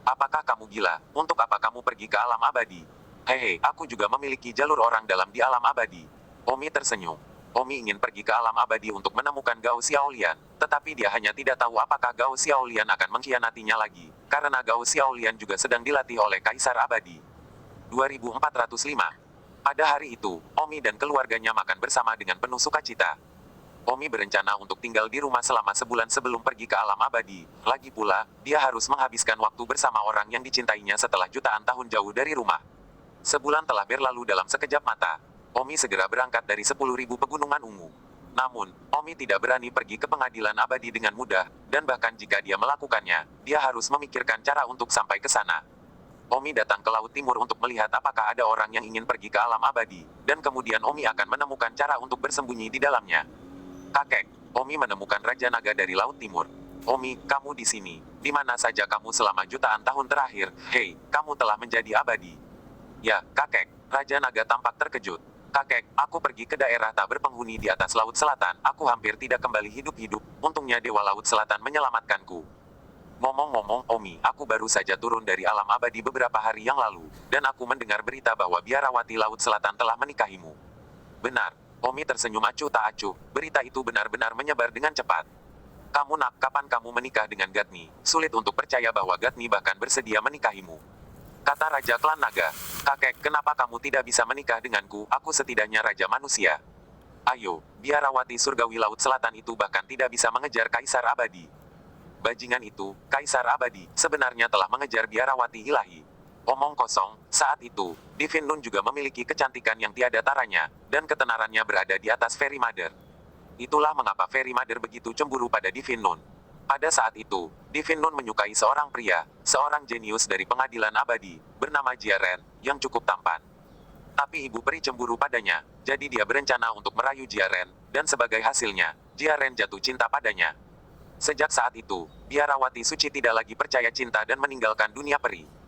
Apakah kamu gila? Untuk apa kamu pergi ke alam abadi? Hehe, aku juga memiliki jalur orang dalam di alam abadi. Omi tersenyum. Omi ingin pergi ke alam abadi untuk menemukan Gao Xiaolian, tetapi dia hanya tidak tahu apakah Gao Xiaolian akan mengkhianatinya lagi, karena Gao Xiaolian juga sedang dilatih oleh Kaisar Abadi. 2405. Pada hari itu, Omi dan keluarganya makan bersama dengan penuh sukacita. Omi berencana untuk tinggal di rumah selama sebulan sebelum pergi ke alam abadi. Lagi pula, dia harus menghabiskan waktu bersama orang yang dicintainya setelah jutaan tahun jauh dari rumah. Sebulan telah berlalu dalam sekejap mata. Omi segera berangkat dari 10.000 pegunungan ungu. Namun, Omi tidak berani pergi ke pengadilan abadi dengan mudah, dan bahkan jika dia melakukannya, dia harus memikirkan cara untuk sampai ke sana. Omi datang ke Laut Timur untuk melihat apakah ada orang yang ingin pergi ke alam abadi, dan kemudian Omi akan menemukan cara untuk bersembunyi di dalamnya. Kakek, Omi menemukan Raja Naga dari Laut Timur. Omi, kamu di sini. Di mana saja kamu selama jutaan tahun terakhir? Hei, kamu telah menjadi abadi. Ya, kakek. Raja Naga tampak terkejut. Kakek, aku pergi ke daerah tak berpenghuni di atas Laut Selatan. Aku hampir tidak kembali hidup-hidup. Untungnya Dewa Laut Selatan menyelamatkanku. Ngomong-ngomong, Omi, aku baru saja turun dari alam abadi beberapa hari yang lalu, dan aku mendengar berita bahwa biarawati Laut Selatan telah menikahimu. Benar. Omi tersenyum acuh tak acuh. Berita itu benar-benar menyebar dengan cepat. Kamu nak, kapan kamu menikah dengan Gatni? Sulit untuk percaya bahwa Gatni bahkan bersedia menikahimu. Kata Raja Klan Naga. Kakek, kenapa kamu tidak bisa menikah denganku? Aku setidaknya Raja Manusia. Ayo, biarawati surgawi Laut Selatan itu bahkan tidak bisa mengejar Kaisar Abadi. Bajingan itu, Kaisar Abadi, sebenarnya telah mengejar biarawati ilahi. Omong kosong, saat itu, Divine Nun juga memiliki kecantikan yang tiada taranya, dan ketenarannya berada di atas Fairy Mother. Itulah mengapa Fairy Mother begitu cemburu pada Divine Nun. Pada saat itu, Divine Nun menyukai seorang pria, seorang jenius dari pengadilan abadi, bernama Jiaren, yang cukup tampan. Tapi ibu peri cemburu padanya, jadi dia berencana untuk merayu Jiaren, dan sebagai hasilnya, Jiaren jatuh cinta padanya. Sejak saat itu, biarawati suci tidak lagi percaya cinta dan meninggalkan dunia peri.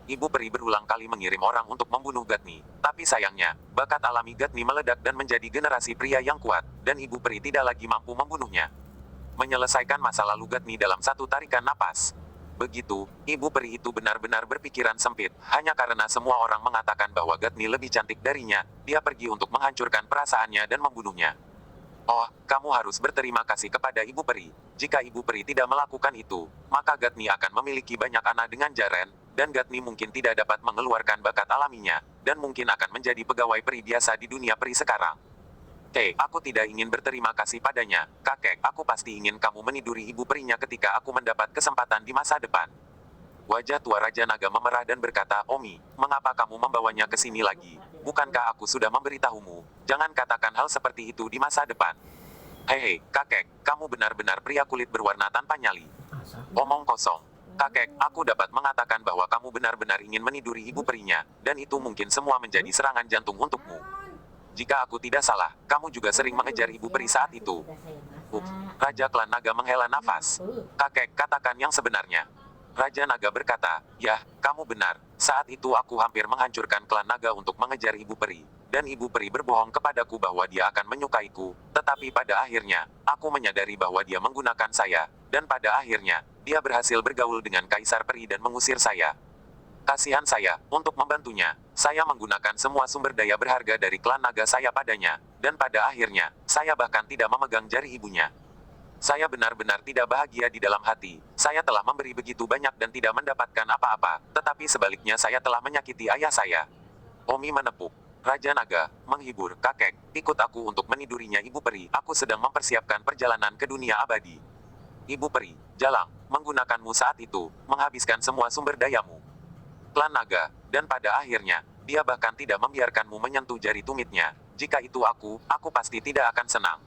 Ibu peri berulang kali mengirim orang untuk membunuh Gatni, tapi sayangnya, bakat alami Gatni meledak dan menjadi generasi pria yang kuat, dan ibu peri tidak lagi mampu membunuhnya. Menyelesaikan masa lalu Gatni dalam satu tarikan napas. Begitu, ibu peri itu benar-benar berpikiran sempit, hanya karena semua orang mengatakan bahwa Gatni lebih cantik darinya, dia pergi untuk menghancurkan perasaannya dan membunuhnya. Oh, kamu harus berterima kasih kepada ibu peri. Jika ibu peri tidak melakukan itu, maka Gatni akan memiliki banyak anak dengan Jaren, dan Gatni mungkin tidak dapat mengeluarkan bakat alaminya, dan mungkin akan menjadi pegawai peri biasa di dunia peri sekarang. Aku tidak ingin berterima kasih padanya, kakek. Aku pasti ingin kamu meniduri ibu perinya ketika aku mendapat kesempatan di masa depan. Wajah tua Raja Naga memerah dan berkata, Omi, mengapa kamu membawanya ke sini lagi? Bukankah aku sudah memberitahumu? Jangan katakan hal seperti itu di masa depan. Hei, kakek, kamu benar-benar pria kulit berwarna tanpa nyali. Omong kosong. Kakek, aku dapat mengatakan bahwa kamu benar-benar ingin meniduri ibu perinya, dan itu mungkin semua menjadi serangan jantung untukmu. Jika aku tidak salah, kamu juga sering mengejar ibu peri saat itu. Raja Klan Naga menghela nafas. Kakek, katakan yang sebenarnya. Raja Naga berkata, ya, kamu benar. Saat itu aku hampir menghancurkan klan naga untuk mengejar ibu peri. Dan ibu peri berbohong kepadaku bahwa dia akan menyukaiku. Tetapi pada akhirnya, aku menyadari bahwa dia menggunakan saya. Dan pada akhirnya, dia berhasil bergaul dengan Kaisar Peri dan mengusir saya. Kasihan saya, untuk membantunya, saya menggunakan semua sumber daya berharga dari klan naga saya padanya. Dan pada akhirnya, saya bahkan tidak memegang jari ibunya. Saya benar-benar tidak bahagia di dalam hati. Saya telah memberi begitu banyak dan tidak mendapatkan apa-apa, tetapi sebaliknya saya telah menyakiti ayah saya. Omi menepuk. Raja Naga, menghibur, kakek, ikut aku untuk menidurinya ibu peri. Aku sedang mempersiapkan perjalanan ke dunia abadi. Ibu peri, Jalang, menggunakanmu saat itu, menghabiskan semua sumber dayamu. Klan naga, dan pada akhirnya, dia bahkan tidak membiarkanmu menyentuh jari tumitnya. Jika itu aku pasti tidak akan senang.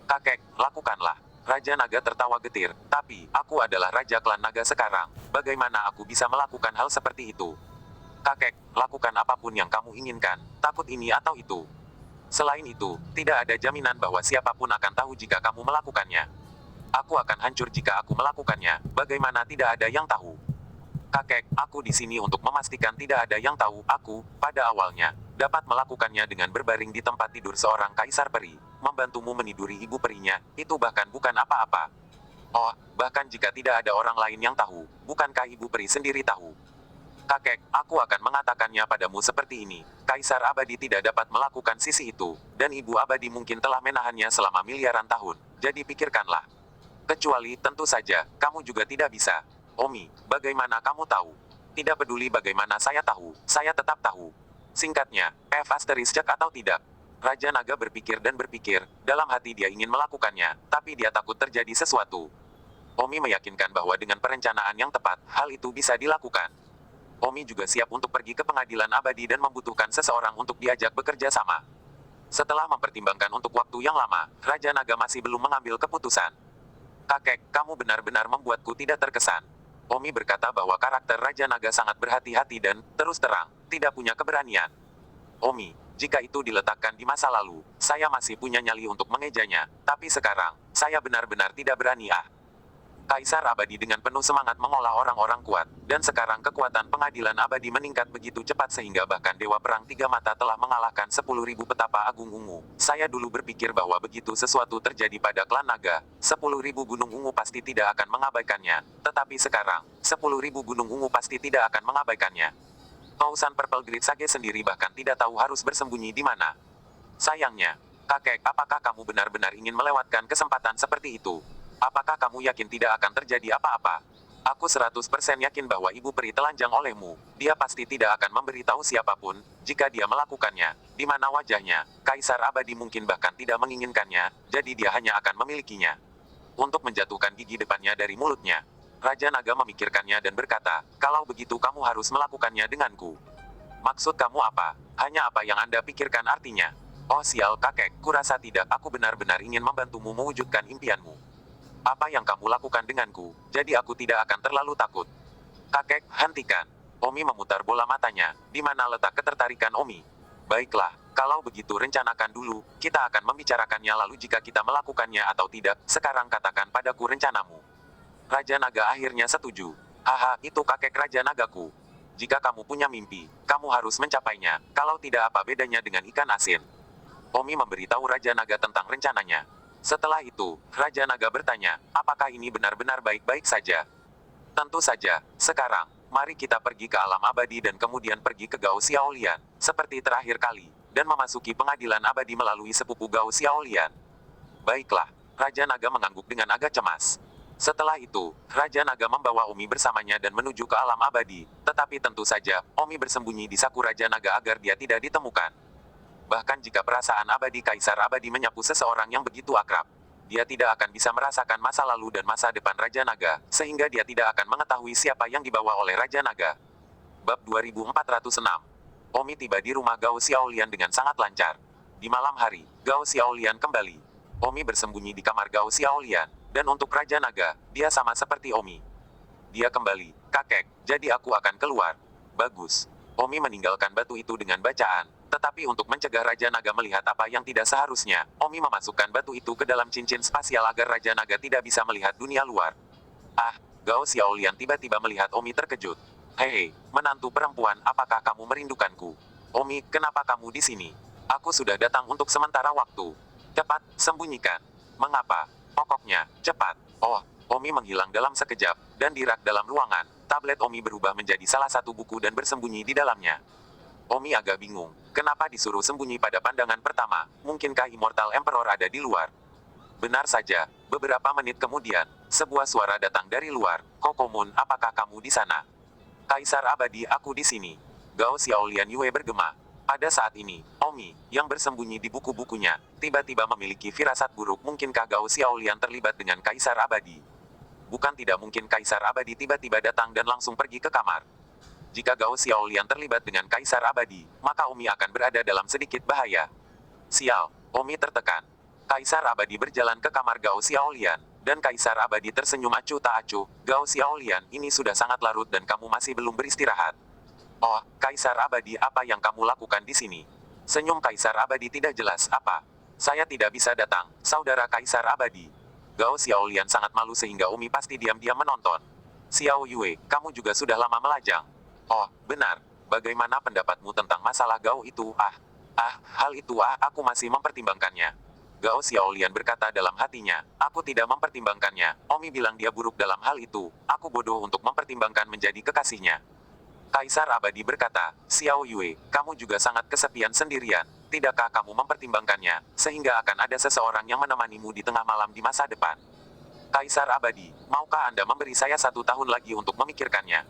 Kakek, lakukanlah. Raja Naga tertawa getir, tapi, aku adalah Raja Klan Naga sekarang. Bagaimana aku bisa melakukan hal seperti itu? Kakek, lakukan apapun yang kamu inginkan, takut ini atau itu. Selain itu, tidak ada jaminan bahwa siapapun akan tahu jika kamu melakukannya. Aku akan hancur jika aku melakukannya, bagaimana tidak ada yang tahu? Kakek, aku di sini untuk memastikan tidak ada yang tahu. Aku, pada awalnya, dapat melakukannya dengan berbaring di tempat tidur seorang kaisar peri. Membantumu meniduri ibu perinya, itu bahkan bukan apa-apa. Oh, bahkan jika tidak ada orang lain yang tahu, bukankah ibu peri sendiri tahu? Kakek, aku akan mengatakannya padamu seperti ini. Kaisar abadi tidak dapat melakukan sisi itu, dan ibu abadi mungkin telah menahannya selama miliaran tahun. Jadi pikirkanlah. Kecuali, tentu saja, kamu juga tidak bisa. Omi, bagaimana kamu tahu? Tidak peduli bagaimana saya tahu, saya tetap tahu. Singkatnya, F*** atau tidak. Raja Naga berpikir dan berpikir, dalam hati dia ingin melakukannya, tapi dia takut terjadi sesuatu. Omi meyakinkan bahwa dengan perencanaan yang tepat, hal itu bisa dilakukan. Omi juga siap untuk pergi ke pengadilan abadi dan membutuhkan seseorang untuk diajak bekerja sama. Setelah mempertimbangkan untuk waktu yang lama, Raja Naga masih belum mengambil keputusan. Kakek, kamu benar-benar membuatku tidak terkesan. Omi berkata bahwa karakter Raja Naga sangat berhati-hati dan, terus terang, tidak punya keberanian. Omi, jika itu diletakkan di masa lalu, saya masih punya nyali untuk mengejanya, tapi sekarang, saya benar-benar tidak berani. Kaisar abadi dengan penuh semangat mengolah orang-orang kuat, dan sekarang kekuatan pengadilan abadi meningkat begitu cepat sehingga bahkan Dewa Perang Tiga Mata telah mengalahkan 10.000 petapa agung ungu. Saya dulu berpikir bahwa begitu sesuatu terjadi pada klan naga, 10.000 gunung ungu pasti tidak akan mengabaikannya, tetapi sekarang, 10.000 gunung ungu pasti tidak akan mengabaikannya. Tausan Purple Grid Sage sendiri bahkan tidak tahu harus bersembunyi di mana. Sayangnya, kakek, apakah kamu benar-benar ingin melewatkan kesempatan seperti itu? Apakah kamu yakin tidak akan terjadi apa-apa? Aku 100% yakin bahwa ibu peri telanjang olehmu. Dia pasti tidak akan memberitahu siapapun, jika dia melakukannya. Di mana wajahnya, Kaisar abadi mungkin bahkan tidak menginginkannya, jadi dia hanya akan memilikinya. Untuk menjatuhkan gigi depannya dari mulutnya. Raja Naga memikirkannya dan berkata, kalau begitu kamu harus melakukannya denganku. Maksud kamu apa? Hanya apa yang Anda pikirkan artinya? Oh sial kakek, kurasa tidak, aku benar-benar ingin membantumu mewujudkan impianmu. Apa yang kamu lakukan denganku, jadi aku tidak akan terlalu takut. Kakek, hentikan. Omi memutar bola matanya, di mana letak ketertarikan Omi. Baiklah, kalau begitu rencanakan dulu, kita akan membicarakannya lalu jika kita melakukannya atau tidak, sekarang katakan padaku rencanamu. Raja Naga akhirnya setuju. Haha, itu kakek Raja Nagaku. Jika kamu punya mimpi, kamu harus mencapainya, kalau tidak apa bedanya dengan ikan asin. Omi memberitahu Raja Naga tentang rencananya. Setelah itu, Raja Naga bertanya, apakah ini benar-benar baik-baik saja? Tentu saja, sekarang, mari kita pergi ke alam abadi dan kemudian pergi ke Gao Xiaolian, seperti terakhir kali, dan memasuki pengadilan abadi melalui sepupu Gao Xiaolian. Baiklah, Raja Naga mengangguk dengan agak cemas. Setelah itu, Raja Naga membawa Omi bersamanya dan menuju ke alam abadi, tetapi tentu saja, Omi bersembunyi di saku Raja Naga agar dia tidak ditemukan. Bahkan jika perasaan abadi Kaisar Abadi menyapu seseorang yang begitu akrab, dia tidak akan bisa merasakan masa lalu dan masa depan Raja Naga, sehingga dia tidak akan mengetahui siapa yang dibawa oleh Raja Naga. Bab 2406. Omi tiba di rumah Gao Xiaolian dengan sangat lancar. Di malam hari, Gao Xiaolian kembali. Omi bersembunyi di kamar Gao Xiaolian. Dan untuk Raja Naga, dia sama seperti Omi. Dia kembali, kakek, jadi aku akan keluar. Bagus. Omi meninggalkan batu itu dengan bacaan, tetapi untuk mencegah Raja Naga melihat apa yang tidak seharusnya, Omi memasukkan batu itu ke dalam cincin spasial agar Raja Naga tidak bisa melihat dunia luar. Ah, Gao Xiaolian tiba-tiba melihat Omi terkejut. Hei, menantu perempuan, apakah kamu merindukanku? Omi, kenapa kamu di sini? Aku sudah datang untuk sementara waktu. Cepat, sembunyikan. Mengapa? Pokoknya, cepat. Oh, Omi menghilang dalam sekejap, dan di rak dalam ruangan, tablet Omi berubah menjadi salah satu buku dan bersembunyi di dalamnya. Omi agak bingung, kenapa disuruh sembunyi pada pandangan pertama, mungkinkah Immortal Emperor ada di luar? Benar saja, beberapa menit kemudian, sebuah suara datang dari luar, Kokomun, apakah kamu di sana? Kaisar Abadi, aku di sini. Gao Xiaolian Yue bergema. Pada saat ini, Omi, yang bersembunyi di buku-bukunya, tiba-tiba memiliki firasat buruk. Mungkinkah Gao Xiaolian terlibat dengan Kaisar Abadi? Bukan tidak mungkin Kaisar Abadi tiba-tiba datang dan langsung pergi ke kamar. Jika Gao Xiaolian terlibat dengan Kaisar Abadi, maka Omi akan berada dalam sedikit bahaya. Sial, Omi tertekan. Kaisar Abadi berjalan ke kamar Gao Xiaolian, dan Kaisar Abadi tersenyum acuh tak acuh. Gao Xiaolian, ini sudah sangat larut dan kamu masih belum beristirahat. Oh, Kaisar Abadi, apa yang kamu lakukan di sini? Senyum Kaisar Abadi tidak jelas. Apa? Saya tidak bisa datang, saudara Kaisar Abadi. Gao Xiaolian sangat malu sehingga Omi pasti diam-diam menonton. Xiao Yue, kamu juga sudah lama melajang. Oh, benar. Bagaimana pendapatmu tentang masalah Gao itu? Hal itu aku masih mempertimbangkannya. Gao Xiaolian berkata dalam hatinya, aku tidak mempertimbangkannya. Omi bilang dia buruk dalam hal itu. Aku bodoh untuk mempertimbangkan menjadi kekasihnya. Kaisar Abadi berkata, Xiao Yue, kamu juga sangat kesepian sendirian. Tidakkah kamu mempertimbangkannya, sehingga akan ada seseorang yang menemanimu di tengah malam di masa depan? Kaisar Abadi, maukah Anda memberi saya 1 tahun lagi untuk memikirkannya?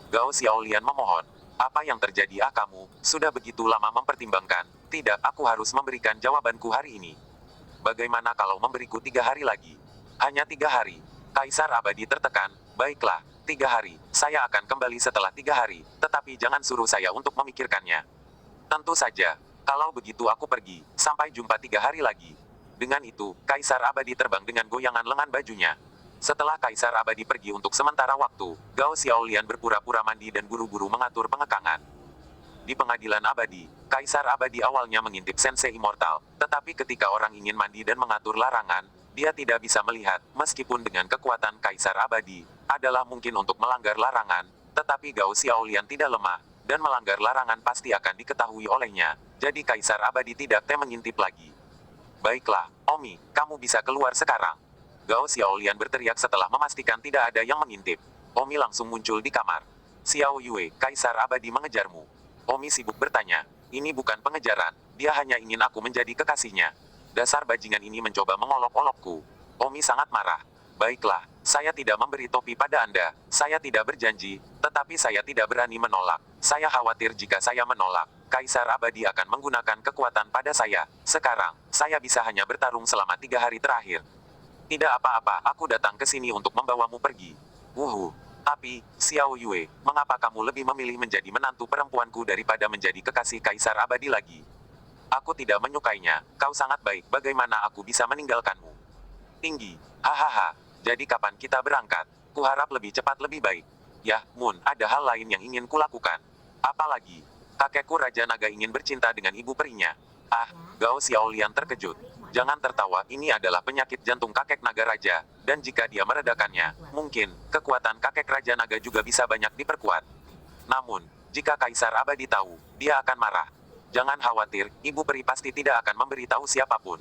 Gao Xiaolian memohon. Apa yang terjadi? Kamu sudah begitu lama mempertimbangkan. Tidak, aku harus memberikan jawabanku hari ini. Bagaimana kalau memberiku 3 hari lagi? Hanya 3 hari. Kaisar Abadi tertekan. Baiklah, 3 hari. Saya akan kembali setelah 3 hari, tetapi jangan suruh saya untuk memikirkannya. Tentu saja. Kalau begitu aku pergi. Sampai jumpa 3 hari lagi. Dengan itu, Kaisar Abadi terbang dengan goyangan lengan bajunya. Setelah Kaisar Abadi pergi untuk sementara waktu, Gao Xiaolian berpura-pura mandi dan buru-buru mengatur pengekangan. Di pengadilan abadi, Kaisar Abadi awalnya mengintip Sensei Immortal, tetapi ketika orang ingin mandi dan mengatur larangan, dia tidak bisa melihat, meskipun dengan kekuatan Kaisar Abadi, adalah mungkin untuk melanggar larangan, tetapi Gao Xiaolian tidak lemah, dan melanggar larangan pasti akan diketahui olehnya, jadi Kaisar Abadi tidak mengintip lagi. Baiklah, Omi, kamu bisa keluar sekarang. Gao Xiaolian berteriak setelah memastikan tidak ada yang mengintip. Omi langsung muncul di kamar. Xiao Yue, Kaisar Abadi mengejarmu. Omi sibuk bertanya, ini bukan pengejaran, dia hanya ingin aku menjadi kekasihnya. Dasar bajingan ini mencoba mengolok-olokku. Omi sangat marah. Baiklah, saya tidak memberi topi pada Anda, saya tidak berjanji, tetapi saya tidak berani menolak. Saya khawatir jika saya menolak, Kaisar Abadi akan menggunakan kekuatan pada saya. Sekarang, saya bisa hanya bertarung selama 3 hari terakhir. Tidak apa-apa, aku datang ke sini untuk membawamu pergi. Tapi, Xiao Yue, mengapa kamu lebih memilih menjadi menantu perempuanku daripada menjadi kekasih Kaisar Abadi lagi? Aku tidak menyukainya, kau sangat baik, bagaimana aku bisa meninggalkanmu? Tinggi, hahaha, jadi kapan kita berangkat? Kuharap lebih cepat lebih baik. Yah, Moon, ada hal lain yang ingin kulakukan. Apalagi, kakekku Raja Naga ingin bercinta dengan ibu perinya. Ah, Gao Xiaolian terkejut. Jangan tertawa, ini adalah penyakit jantung kakek naga raja, dan jika dia meredakannya, mungkin, kekuatan kakek Raja Naga juga bisa banyak diperkuat. Namun, jika Kaisar Abadi tahu, dia akan marah. Jangan khawatir, ibu peri pasti tidak akan memberitahu siapapun.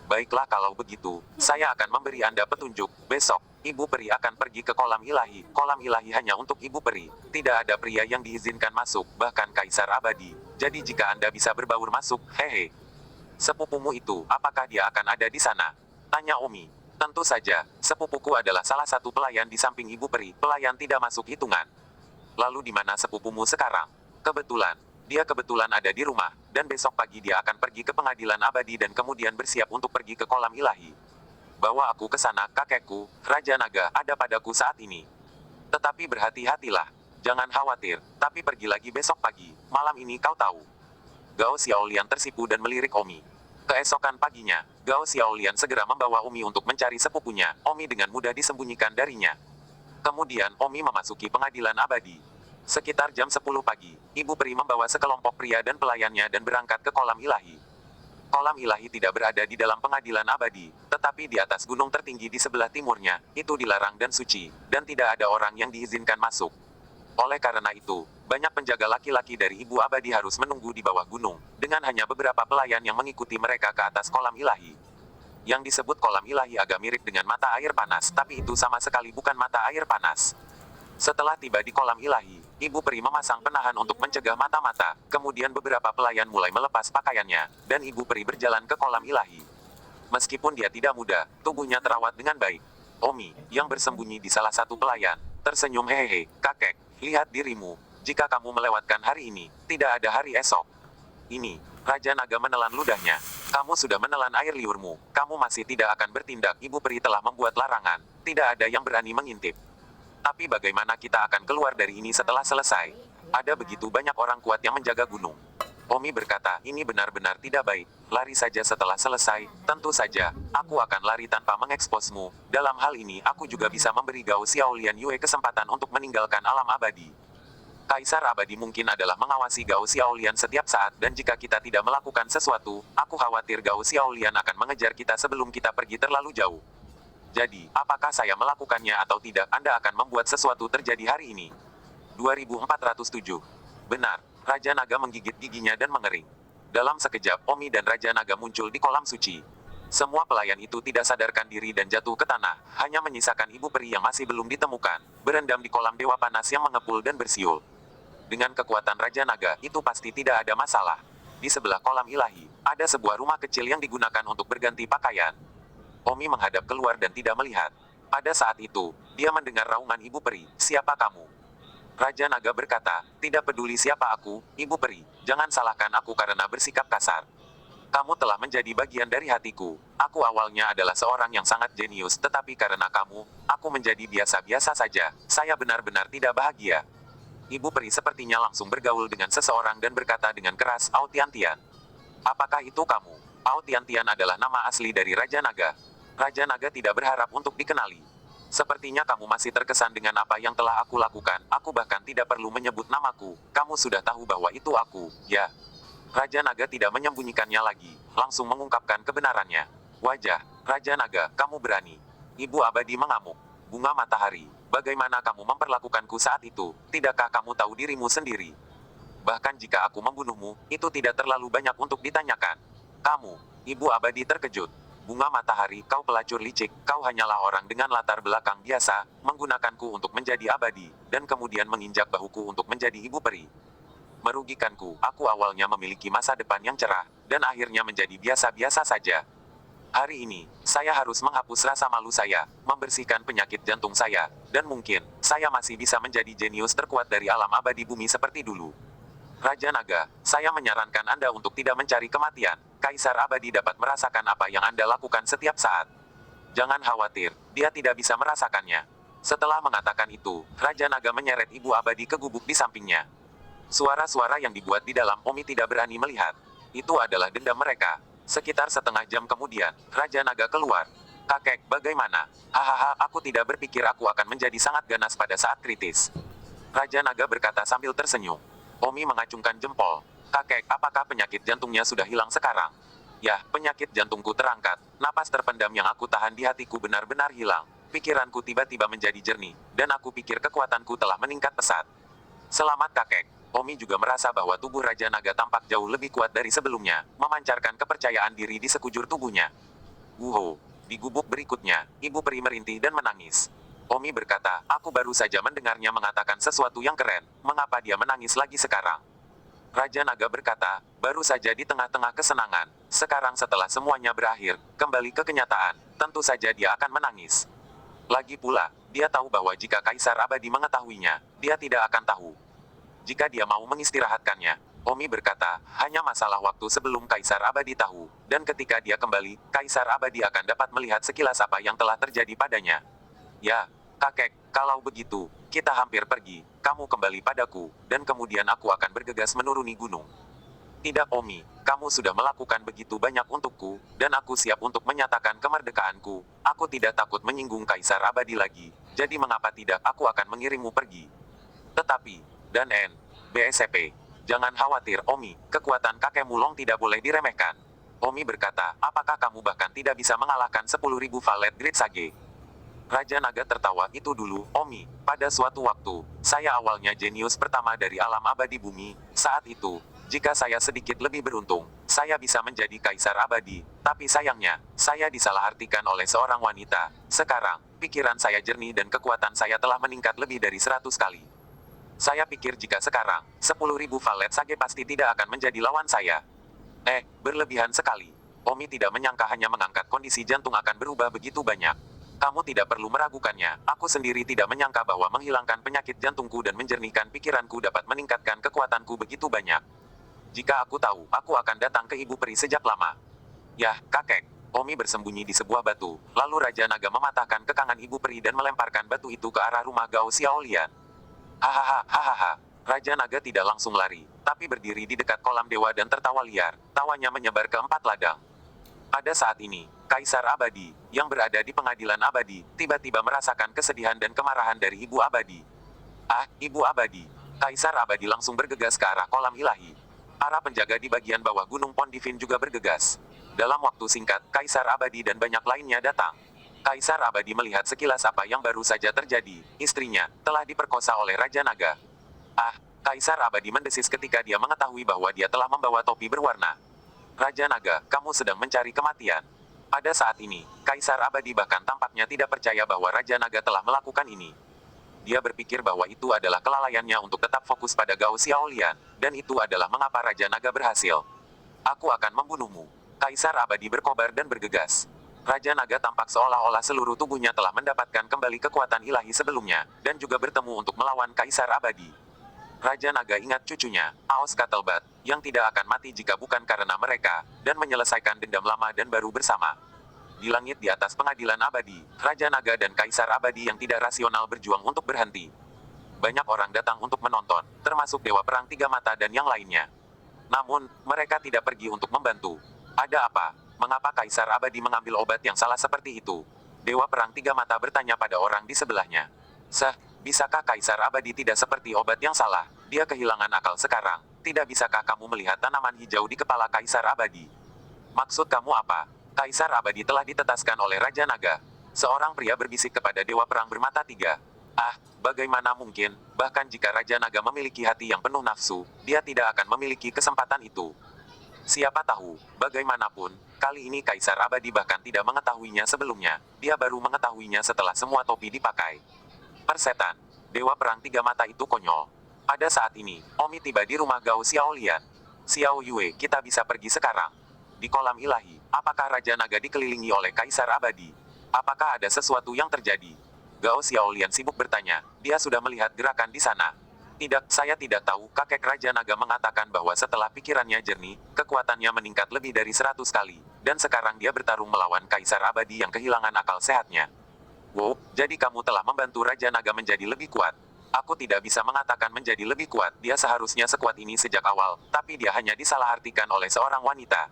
Baiklah kalau begitu, saya akan memberi Anda petunjuk. Besok, Ibu Peri akan pergi ke kolam ilahi. Kolam ilahi hanya untuk Ibu Peri. Tidak ada pria yang diizinkan masuk, bahkan Kaisar Abadi. Jadi jika Anda bisa berbaur masuk, hehe. Sepupumu itu, apakah dia akan ada di sana? Tanya Omi. Tentu saja, sepupuku adalah salah satu pelayan di samping Ibu Peri. Pelayan tidak masuk hitungan. Lalu di mana sepupumu sekarang? Dia kebetulan ada di rumah, dan besok pagi dia akan pergi ke pengadilan abadi dan kemudian bersiap untuk pergi ke kolam ilahi. Bawa aku ke sana, kakekku, Raja Naga, ada padaku saat ini. Tetapi berhati-hatilah. Jangan khawatir, tapi pergi lagi besok pagi. Malam ini kau tahu. Gao Xiaolian tersipu dan melirik Omi. Keesokan paginya, Gao Xiaolian segera membawa Omi untuk mencari sepupunya. Omi dengan mudah disembunyikan darinya. Kemudian Omi memasuki pengadilan abadi. Sekitar jam 10 pagi, Ibu Peri membawa sekelompok pria dan pelayannya dan berangkat ke kolam ilahi. Kolam ilahi tidak berada di dalam pengadilan abadi, tetapi di atas gunung tertinggi di sebelah timurnya, itu dilarang dan suci, dan tidak ada orang yang diizinkan masuk. Oleh karena itu, banyak penjaga laki-laki dari Ibu Abadi harus menunggu di bawah gunung, dengan hanya beberapa pelayan yang mengikuti mereka ke atas kolam ilahi. Yang disebut kolam ilahi agak mirip dengan mata air panas, tapi itu sama sekali bukan mata air panas. Setelah tiba di kolam ilahi, Ibu Peri memasang penahan untuk mencegah mata-mata, kemudian beberapa pelayan mulai melepas pakaiannya, dan Ibu Peri berjalan ke kolam ilahi. Meskipun dia tidak muda, tubuhnya terawat dengan baik. Omi, yang bersembunyi di salah satu pelayan, tersenyum hehehe, kakek, lihat dirimu, jika kamu melewatkan hari ini, tidak ada hari esok. Ini, Raja Naga menelan ludahnya. Kamu sudah menelan air liurmu, kamu masih tidak akan bertindak. Ibu Peri telah membuat larangan, tidak ada yang berani mengintip. Tapi bagaimana kita akan keluar dari ini setelah selesai? Ada begitu banyak orang kuat yang menjaga gunung. Omi berkata, ini benar-benar tidak baik. Lari saja setelah selesai, tentu saja, aku akan lari tanpa mengeksposmu. Dalam hal ini, aku juga bisa memberi Gao Xiaolian Yue kesempatan untuk meninggalkan alam abadi. Kaisar Abadi mungkin adalah mengawasi Gao Xiaolian setiap saat, dan jika kita tidak melakukan sesuatu, aku khawatir Gao Xiaolian akan mengejar kita sebelum kita pergi terlalu jauh. Jadi, apakah saya melakukannya atau tidak, Anda akan membuat sesuatu terjadi hari ini. 2407. Benar, Raja Naga menggigit giginya dan mengering. Dalam sekejap, Omi dan Raja Naga muncul di kolam suci. Semua pelayan itu tidak sadarkan diri dan jatuh ke tanah, hanya menyisakan Ibu Peri yang masih belum ditemukan, berendam di kolam dewa panas yang mengepul dan bersiul. Dengan kekuatan Raja Naga, itu pasti tidak ada masalah. Di sebelah kolam ilahi, ada sebuah rumah kecil yang digunakan untuk berganti pakaian. Omi menghadap keluar dan tidak melihat. Pada saat itu, dia mendengar raungan Ibu Peri, siapa kamu? Raja Naga berkata, tidak peduli siapa aku, Ibu Peri, jangan salahkan aku karena bersikap kasar. Kamu telah menjadi bagian dari hatiku. Aku awalnya adalah seorang yang sangat jenius, tetapi karena kamu, aku menjadi biasa-biasa saja. Saya benar-benar tidak bahagia. Ibu Peri sepertinya langsung bergaul dengan seseorang dan berkata dengan keras, Ao Tian-Tian. Apakah itu kamu? Ao Tian-Tian adalah nama asli dari Raja Naga. Raja Naga tidak berharap untuk dikenali. Sepertinya kamu masih terkesan dengan apa yang telah aku lakukan. Aku bahkan tidak perlu menyebut namaku. Kamu sudah tahu bahwa itu aku, ya. Raja Naga tidak menyembunyikannya lagi, langsung mengungkapkan kebenarannya. Wajah, Raja Naga, kamu berani. Ibu Abadi mengamuk. Bunga matahari, bagaimana kamu memperlakukanku saat itu? Tidakkah kamu tahu dirimu sendiri? Bahkan jika aku membunuhmu, itu tidak terlalu banyak untuk ditanyakan. Kamu, Ibu Abadi terkejut. Bunga matahari, kau pelacur licik, kau hanyalah orang dengan latar belakang biasa, menggunakanku untuk menjadi abadi, dan kemudian menginjak bahuku untuk menjadi Ibu Peri. Merugikanku, aku awalnya memiliki masa depan yang cerah, dan akhirnya menjadi biasa-biasa saja. Hari ini, saya harus menghapus rasa malu saya, membersihkan penyakit jantung saya, dan mungkin, saya masih bisa menjadi jenius terkuat dari alam abadi bumi seperti dulu. Raja Naga, saya menyarankan Anda untuk tidak mencari kematian. Kaisar Abadi dapat merasakan apa yang Anda lakukan setiap saat. Jangan khawatir, dia tidak bisa merasakannya. Setelah mengatakan itu, Raja Naga menyeret Ibu Abadi ke gubuk di sampingnya. Suara-suara yang dibuat di dalam Omi tidak berani melihat. Itu adalah dendam mereka. Sekitar setengah jam kemudian, Raja Naga keluar. Kakek, bagaimana? Hahaha, aku tidak berpikir aku akan menjadi sangat ganas pada saat kritis. Raja Naga berkata sambil tersenyum. Omi mengacungkan jempol. Kakek, apakah penyakit jantungnya sudah hilang sekarang? Ya, penyakit jantungku terangkat. Napas terpendam yang aku tahan di hatiku benar-benar hilang. Pikiranku tiba-tiba menjadi jernih, dan aku pikir kekuatanku telah meningkat pesat. Selamat kakek. Omi juga merasa bahwa tubuh Raja Naga tampak jauh lebih kuat dari sebelumnya, memancarkan kepercayaan diri di sekujur tubuhnya. Wuhu. Di gubuk berikutnya, Ibu Peri merintih dan menangis. Omi berkata, aku baru saja mendengarnya mengatakan sesuatu yang keren, mengapa dia menangis lagi sekarang? Raja Naga berkata, baru saja di tengah-tengah kesenangan, sekarang setelah semuanya berakhir, kembali ke kenyataan, tentu saja dia akan menangis. Lagi pula, dia tahu bahwa jika Kaisar Abadi mengetahuinya, dia tidak akan tahu. Jika dia mau mengistirahatkannya, Omi berkata, hanya masalah waktu sebelum Kaisar Abadi tahu, dan ketika dia kembali, Kaisar Abadi akan dapat melihat sekilas apa yang telah terjadi padanya. Ya, kakek, kalau begitu, kita hampir pergi, kamu kembali padaku, dan kemudian aku akan bergegas menuruni gunung. Tidak Omi, kamu sudah melakukan begitu banyak untukku, dan aku siap untuk menyatakan kemerdekaanku. Aku tidak takut menyinggung Kaisar Abadi lagi, jadi mengapa tidak aku akan mengirimmu pergi. Tetapi, dan BSCP, jangan khawatir Omi, kekuatan kakek Mulong tidak boleh diremehkan. Omi berkata, apakah kamu bahkan tidak bisa mengalahkan 10.000 Valet Great Sage? Raja Naga tertawa, itu dulu, Omi, pada suatu waktu, saya awalnya jenius pertama dari alam abadi bumi, saat itu, jika saya sedikit lebih beruntung, saya bisa menjadi Kaisar Abadi, tapi sayangnya, saya disalahartikan oleh seorang wanita. Sekarang, pikiran saya jernih dan kekuatan saya telah meningkat lebih dari 100 kali. Saya pikir jika sekarang, 10.000 Valet Sage pasti tidak akan menjadi lawan saya. Berlebihan sekali. Omi tidak menyangka hanya mengangkat kondisi jantung akan berubah begitu banyak. Kamu tidak perlu meragukannya, aku sendiri tidak menyangka bahwa menghilangkan penyakit jantungku dan menjernihkan pikiranku dapat meningkatkan kekuatanku begitu banyak. Jika aku tahu, aku akan datang ke Ibu Peri sejak lama. Yah, kakek. Omi bersembunyi di sebuah batu, lalu Raja Naga mematahkan kekangan Ibu Peri dan melemparkan batu itu ke arah rumah Gao Xiaolian. Hahaha. Raja Naga tidak langsung lari, tapi berdiri di dekat kolam dewa dan tertawa liar, tawanya menyebar ke 4 ladang. Pada saat ini, Kaisar Abadi, yang berada di pengadilan abadi, tiba-tiba merasakan kesedihan dan kemarahan dari Ibu Abadi. Ibu Abadi. Kaisar Abadi langsung bergegas ke arah kolam ilahi. Para penjaga di bagian bawah Gunung Pondivin juga bergegas. Dalam waktu singkat, Kaisar Abadi dan banyak lainnya datang. Kaisar Abadi melihat sekilas apa yang baru saja terjadi. Istrinya telah diperkosa oleh Raja Naga. Kaisar Abadi mendesis ketika dia mengetahui bahwa dia telah membawa topi berwarna. Raja Naga, kamu sedang mencari kematian. Pada saat ini, Kaisar Abadi bahkan tampaknya tidak percaya bahwa Raja Naga telah melakukan ini. Dia berpikir bahwa itu adalah kelalaiannya untuk tetap fokus pada Gao Xiaolian, dan itu adalah mengapa Raja Naga berhasil. Aku akan membunuhmu. Kaisar Abadi berkobar dan bergegas. Raja Naga tampak seolah-olah seluruh tubuhnya telah mendapatkan kembali kekuatan ilahi sebelumnya, dan juga bertemu untuk melawan Kaisar Abadi. Raja Naga ingat cucunya, Aos Scuttlebutt, yang tidak akan mati jika bukan karena mereka, dan menyelesaikan dendam lama dan baru bersama. Di langit di atas pengadilan abadi, Raja Naga dan Kaisar Abadi yang tidak rasional berjuang untuk berhenti. Banyak orang datang untuk menonton, termasuk Dewa Perang Tiga Mata dan yang lainnya. Namun, mereka tidak pergi untuk membantu. Ada apa? Mengapa Kaisar Abadi mengambil obat yang salah seperti itu? Dewa Perang Tiga Mata bertanya pada orang di sebelahnya. Bisakah Kaisar Abadi tidak seperti obat yang salah? Dia kehilangan akal sekarang. Tidak bisakah kamu melihat tanaman hijau di kepala Kaisar Abadi? Maksud kamu apa? Kaisar Abadi telah ditetaskan oleh Raja Naga. Seorang pria berbisik kepada Dewa Perang bermata tiga. Bagaimana mungkin, bahkan jika Raja Naga memiliki hati yang penuh nafsu, dia tidak akan memiliki kesempatan itu. Siapa tahu, bagaimanapun, kali ini Kaisar Abadi bahkan tidak mengetahuinya sebelumnya, dia baru mengetahuinya setelah semua topi dipakai. Persetan, Dewa Perang Tiga Mata itu konyol. Pada saat ini, Omi tiba di rumah Gao Xiaolian. Xiao Yue, kita bisa pergi sekarang. Di kolam ilahi, apakah Raja Naga dikelilingi oleh Kaisar Abadi? Apakah ada sesuatu yang terjadi? Gao Xiaolian sibuk bertanya, dia sudah melihat gerakan di sana. Tidak, saya tidak tahu, kakek Raja Naga mengatakan bahwa setelah pikirannya jernih, kekuatannya meningkat lebih dari 100 kali, dan sekarang dia bertarung melawan Kaisar Abadi yang kehilangan akal sehatnya. Wow, jadi kamu telah membantu Raja Naga menjadi lebih kuat. Aku tidak bisa mengatakan menjadi lebih kuat, dia seharusnya sekuat ini sejak awal, tapi dia hanya disalahartikan oleh seorang wanita.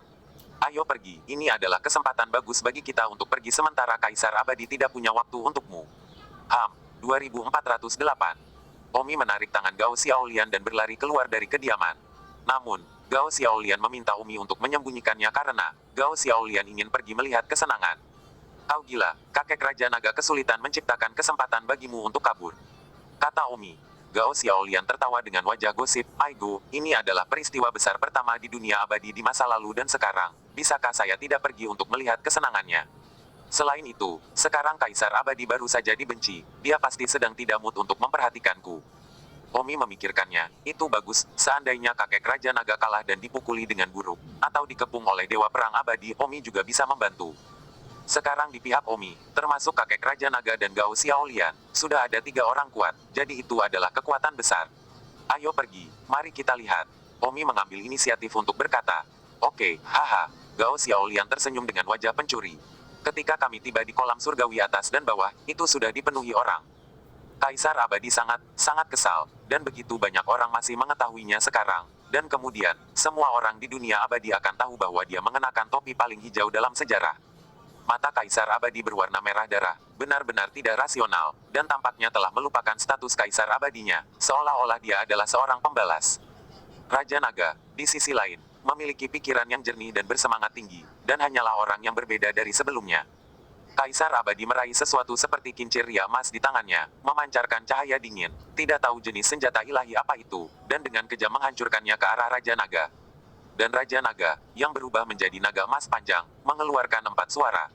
Ayo pergi, ini adalah kesempatan bagus bagi kita untuk pergi sementara Kaisar Abadi tidak punya waktu untukmu. 2408. Omi menarik tangan Gao Xiaolian dan berlari keluar dari kediaman. Namun, Gao Xiaolian meminta Omi untuk menyembunyikannya karena Gao Xiaolian ingin pergi melihat kesenangan. Kau gila, kakek Raja Naga kesulitan menciptakan kesempatan bagimu untuk kabur, kata Omi. Gao Xiaolian tertawa dengan wajah gosip. Aigo, ini adalah peristiwa besar pertama di dunia abadi di masa lalu dan sekarang, bisakah saya tidak pergi untuk melihat kesenangannya? Selain itu, sekarang Kaisar Abadi baru saja dibenci, dia pasti sedang tidak mood untuk memperhatikanku. Omi memikirkannya, itu bagus, seandainya kakek Raja Naga kalah dan dipukuli dengan buruk, atau dikepung oleh Dewa Perang Abadi, Omi juga bisa membantu. Sekarang di pihak Omi, termasuk kakek Raja Naga dan Gao Xiaolian, sudah ada 3 orang kuat, jadi itu adalah kekuatan besar. Ayo pergi, mari kita lihat. Omi mengambil inisiatif untuk berkata. Oke, haha. Gao Xiaolian tersenyum dengan wajah pencuri. Ketika kami tiba di kolam surgawi atas dan bawah, itu sudah dipenuhi orang. Kaisar Abadi sangat kesal, dan begitu banyak orang masih mengetahuinya sekarang. Dan kemudian, semua orang di dunia abadi akan tahu bahwa dia mengenakan topi paling hijau dalam sejarah. Mata Kaisar Abadi berwarna merah darah, benar-benar tidak rasional, dan tampaknya telah melupakan status Kaisar Abadinya, seolah-olah dia adalah seorang pembalas. Raja Naga, di sisi lain, memiliki pikiran yang jernih dan bersemangat tinggi, dan hanyalah orang yang berbeda dari sebelumnya. Kaisar Abadi meraih sesuatu seperti kincir ria emas di tangannya, memancarkan cahaya dingin, tidak tahu jenis senjata ilahi apa itu, dan dengan kejam menghancurkannya ke arah Raja Naga. Dan Raja Naga, yang berubah menjadi naga emas panjang, mengeluarkan 4 suara.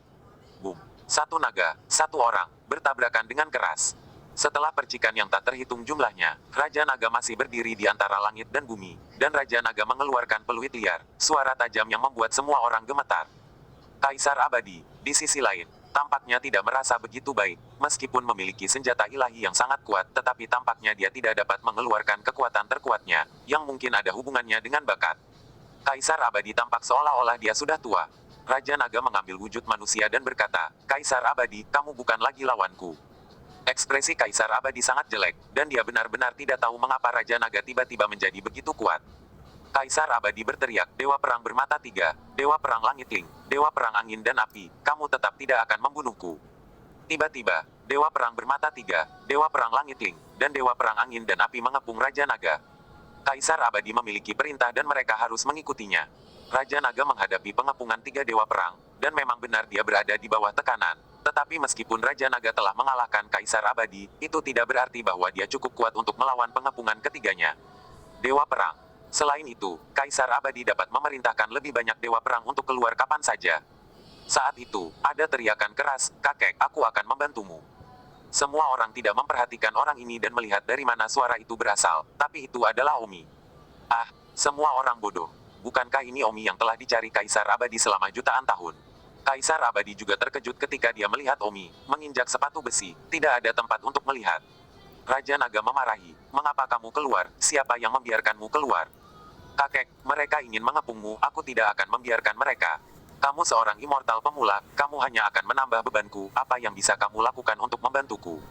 Boom. 1 naga, 1 orang, bertabrakan dengan keras. Setelah percikan yang tak terhitung jumlahnya, Raja Naga masih berdiri di antara langit dan bumi, dan Raja Naga mengeluarkan peluit liar, suara tajam yang membuat semua orang gemetar. Kaisar Abadi, di sisi lain, tampaknya tidak merasa begitu baik, meskipun memiliki senjata ilahi yang sangat kuat, tetapi tampaknya dia tidak dapat mengeluarkan kekuatan terkuatnya, yang mungkin ada hubungannya dengan bakat. Kaisar Abadi tampak seolah-olah dia sudah tua. Raja Naga mengambil wujud manusia dan berkata, Kaisar Abadi, kamu bukan lagi lawanku. Ekspresi Kaisar Abadi sangat jelek, dan dia benar-benar tidak tahu mengapa Raja Naga tiba-tiba menjadi begitu kuat. Kaisar Abadi berteriak, Dewa Perang Bermata 3, Dewa Perang Langit Ling, Dewa Perang Angin dan Api, kamu tetap tidak akan membunuhku. Tiba-tiba, Dewa Perang Bermata 3, Dewa Perang Langit Ling, dan Dewa Perang Angin dan Api mengepung Raja Naga. Kaisar Abadi memiliki perintah dan mereka harus mengikutinya. Raja Naga menghadapi pengepungan 3 Dewa Perang, dan memang benar dia berada di bawah tekanan. Tetapi meskipun Raja Naga telah mengalahkan Kaisar Abadi, itu tidak berarti bahwa dia cukup kuat untuk melawan pengepungan ketiganya. Dewa Perang. Selain itu, Kaisar Abadi dapat memerintahkan lebih banyak Dewa Perang untuk keluar kapan saja. Saat itu, ada teriakan keras, kakek, aku akan membantumu. Semua orang tidak memperhatikan orang ini dan melihat dari mana suara itu berasal, tapi itu adalah Omi. Ah, semua orang bodoh. Bukankah ini Omi yang telah dicari Kaisar Abadi selama jutaan tahun? Kaisar Abadi juga terkejut ketika dia melihat Omi, menginjak sepatu besi, tidak ada tempat untuk melihat. Raja Naga memarahi, mengapa kamu keluar, siapa yang membiarkanmu keluar? Kakek, mereka ingin mengepungmu, aku tidak akan membiarkan mereka. Kamu seorang immortal pemula, kamu hanya akan menambah bebanku, apa yang bisa kamu lakukan untuk membantuku?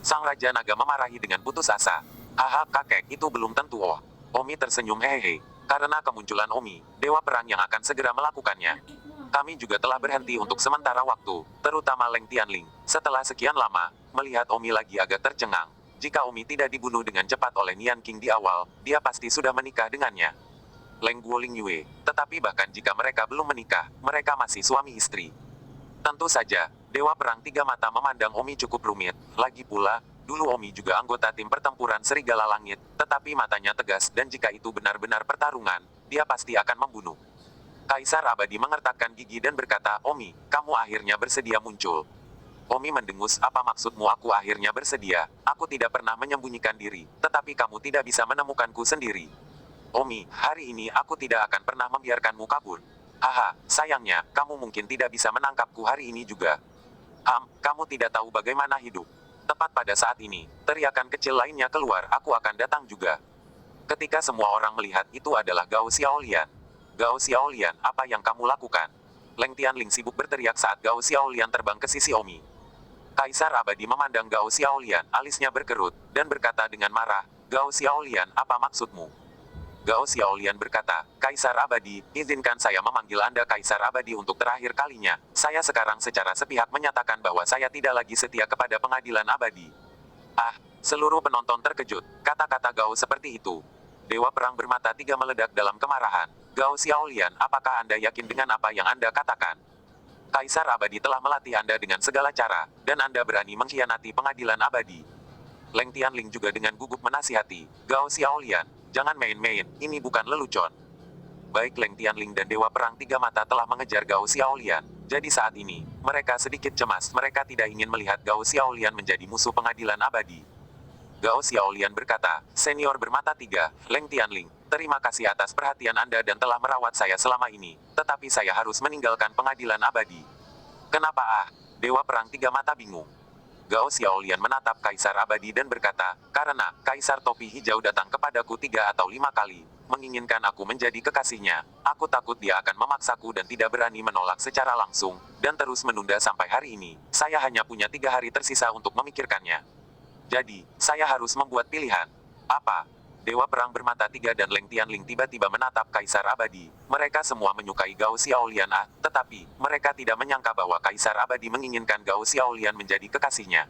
Sang Raja Naga memarahi dengan putus asa. Haha, kakek, itu belum tentu oh. Omi tersenyum hehehe. Karena kemunculan Omi, Dewa Perang yang akan segera melakukannya. Kami juga telah berhenti untuk sementara waktu, terutama Leng Tianling. Setelah sekian lama, melihat Omi lagi agak tercengang. Jika Omi tidak dibunuh dengan cepat oleh Nian King di awal, dia pasti sudah menikah dengannya. Leng Guoling Yue. Tetapi bahkan jika mereka belum menikah, mereka masih suami istri. Tentu saja, Dewa Perang 3 Mata memandang Omi cukup rumit. Lagi pula, dulu Omi juga anggota tim pertempuran Serigala Langit, tetapi matanya tegas dan jika itu benar-benar pertarungan, dia pasti akan membunuh. Kaisar Abadi mengertakkan gigi dan berkata, Omi, kamu akhirnya bersedia muncul. Omi mendengus, apa maksudmu aku akhirnya bersedia? Aku tidak pernah menyembunyikan diri, tetapi kamu tidak bisa menemukanku sendiri. Omi, hari ini aku tidak akan pernah membiarkanmu kabur. Haha, sayangnya, kamu mungkin tidak bisa menangkapku hari ini juga. Kamu tidak tahu bagaimana hidup. Tepat pada saat ini, teriakan kecil lainnya keluar, aku akan datang juga. Ketika semua orang melihat itu adalah Gao Xiaolian. Gao Xiaolian, apa yang kamu lakukan? Leng Tianling sibuk berteriak saat Gao Xiaolian terbang ke sisi Omi. Kaisar Abadi memandang Gao Xiaolian, alisnya berkerut, dan berkata dengan marah, Gao Xiaolian, apa maksudmu? Gao Xiaolian berkata, Kaisar Abadi, izinkan saya memanggil Anda Kaisar Abadi untuk terakhir kalinya. Saya sekarang secara sepihak menyatakan bahwa saya tidak lagi setia kepada pengadilan abadi. Ah, seluruh penonton terkejut. Kata-kata Gao seperti itu. Dewa Perang bermata tiga meledak dalam kemarahan. Gao Xiaolian, apakah Anda yakin dengan apa yang Anda katakan? Kaisar Abadi telah melatih Anda dengan segala cara, dan Anda berani mengkhianati pengadilan abadi. Leng Tianling juga dengan gugup menasihati, Gao Xiaolian, jangan main-main, ini bukan lelucon. Baik Leng Tianling dan Dewa Perang Tiga Mata telah mengejar Gao Xiaolian, jadi saat ini, mereka sedikit cemas, mereka tidak ingin melihat Gao Xiaolian menjadi musuh pengadilan abadi. Gao Xiaolian berkata, Senior Bermata Tiga, Leng Tianling, terima kasih atas perhatian Anda dan telah merawat saya selama ini, tetapi saya harus meninggalkan pengadilan abadi. Kenapa ah? Dewa Perang Tiga Mata bingung. Gao Xiaolian menatap Kaisar Abadi dan berkata, karena Kaisar Topi Hijau datang kepadaku 3 atau 5 kali, menginginkan aku menjadi kekasihnya, aku takut dia akan memaksaku dan tidak berani menolak secara langsung, dan terus menunda sampai hari ini. Saya hanya punya 3 hari tersisa untuk memikirkannya. Jadi, saya harus membuat pilihan. Apa? Dewa Perang Bermata Tiga dan Leng Tianling tiba-tiba menatap Kaisar Abadi. Mereka semua menyukai Gao Xiaolian tetapi, mereka tidak menyangka bahwa Kaisar Abadi menginginkan Gao Xiaolian menjadi kekasihnya.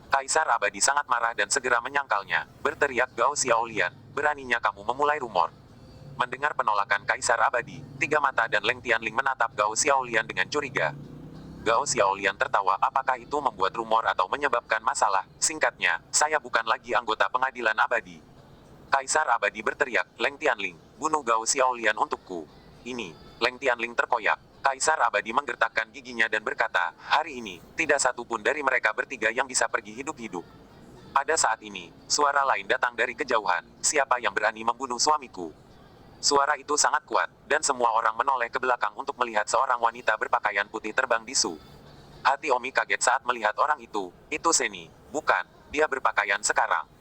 Kaisar Abadi sangat marah dan segera menyangkalnya. Berteriak Gao Xiaolian, beraninya kamu memulai rumor. Mendengar penolakan Kaisar Abadi, Tiga Mata dan Leng Tianling menatap Gao Xiaolian dengan curiga. Gao Xiaolian tertawa, apakah itu membuat rumor atau menyebabkan masalah? Singkatnya, saya bukan lagi anggota pengadilan abadi. Kaisar Abadi berteriak, Leng Tianling, bunuh Gao Xiaolian untukku. Ini, Leng Tianling terkoyak. Kaisar Abadi menggertakkan giginya dan berkata, hari ini, tidak satu pun dari mereka bertiga yang bisa pergi hidup-hidup. Pada saat ini, suara lain datang dari kejauhan, siapa yang berani membunuh suamiku? Suara itu sangat kuat, dan semua orang menoleh ke belakang untuk melihat seorang wanita berpakaian putih terbang di su. Hati Omi kaget saat melihat orang itu Seni, bukan, dia berpakaian sekarang.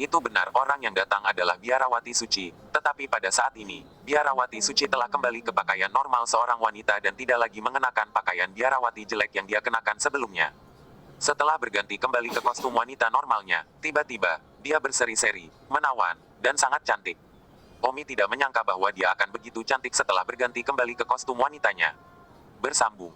Itu benar, orang yang datang adalah Biarawati Suci, tetapi pada saat ini, Biarawati Suci telah kembali ke pakaian normal seorang wanita dan tidak lagi mengenakan pakaian Biarawati jelek yang dia kenakan sebelumnya. Setelah berganti kembali ke kostum wanita normalnya, tiba-tiba, dia berseri-seri, menawan, dan sangat cantik. Omi tidak menyangka bahwa dia akan begitu cantik setelah berganti kembali ke kostum wanitanya. Bersambung.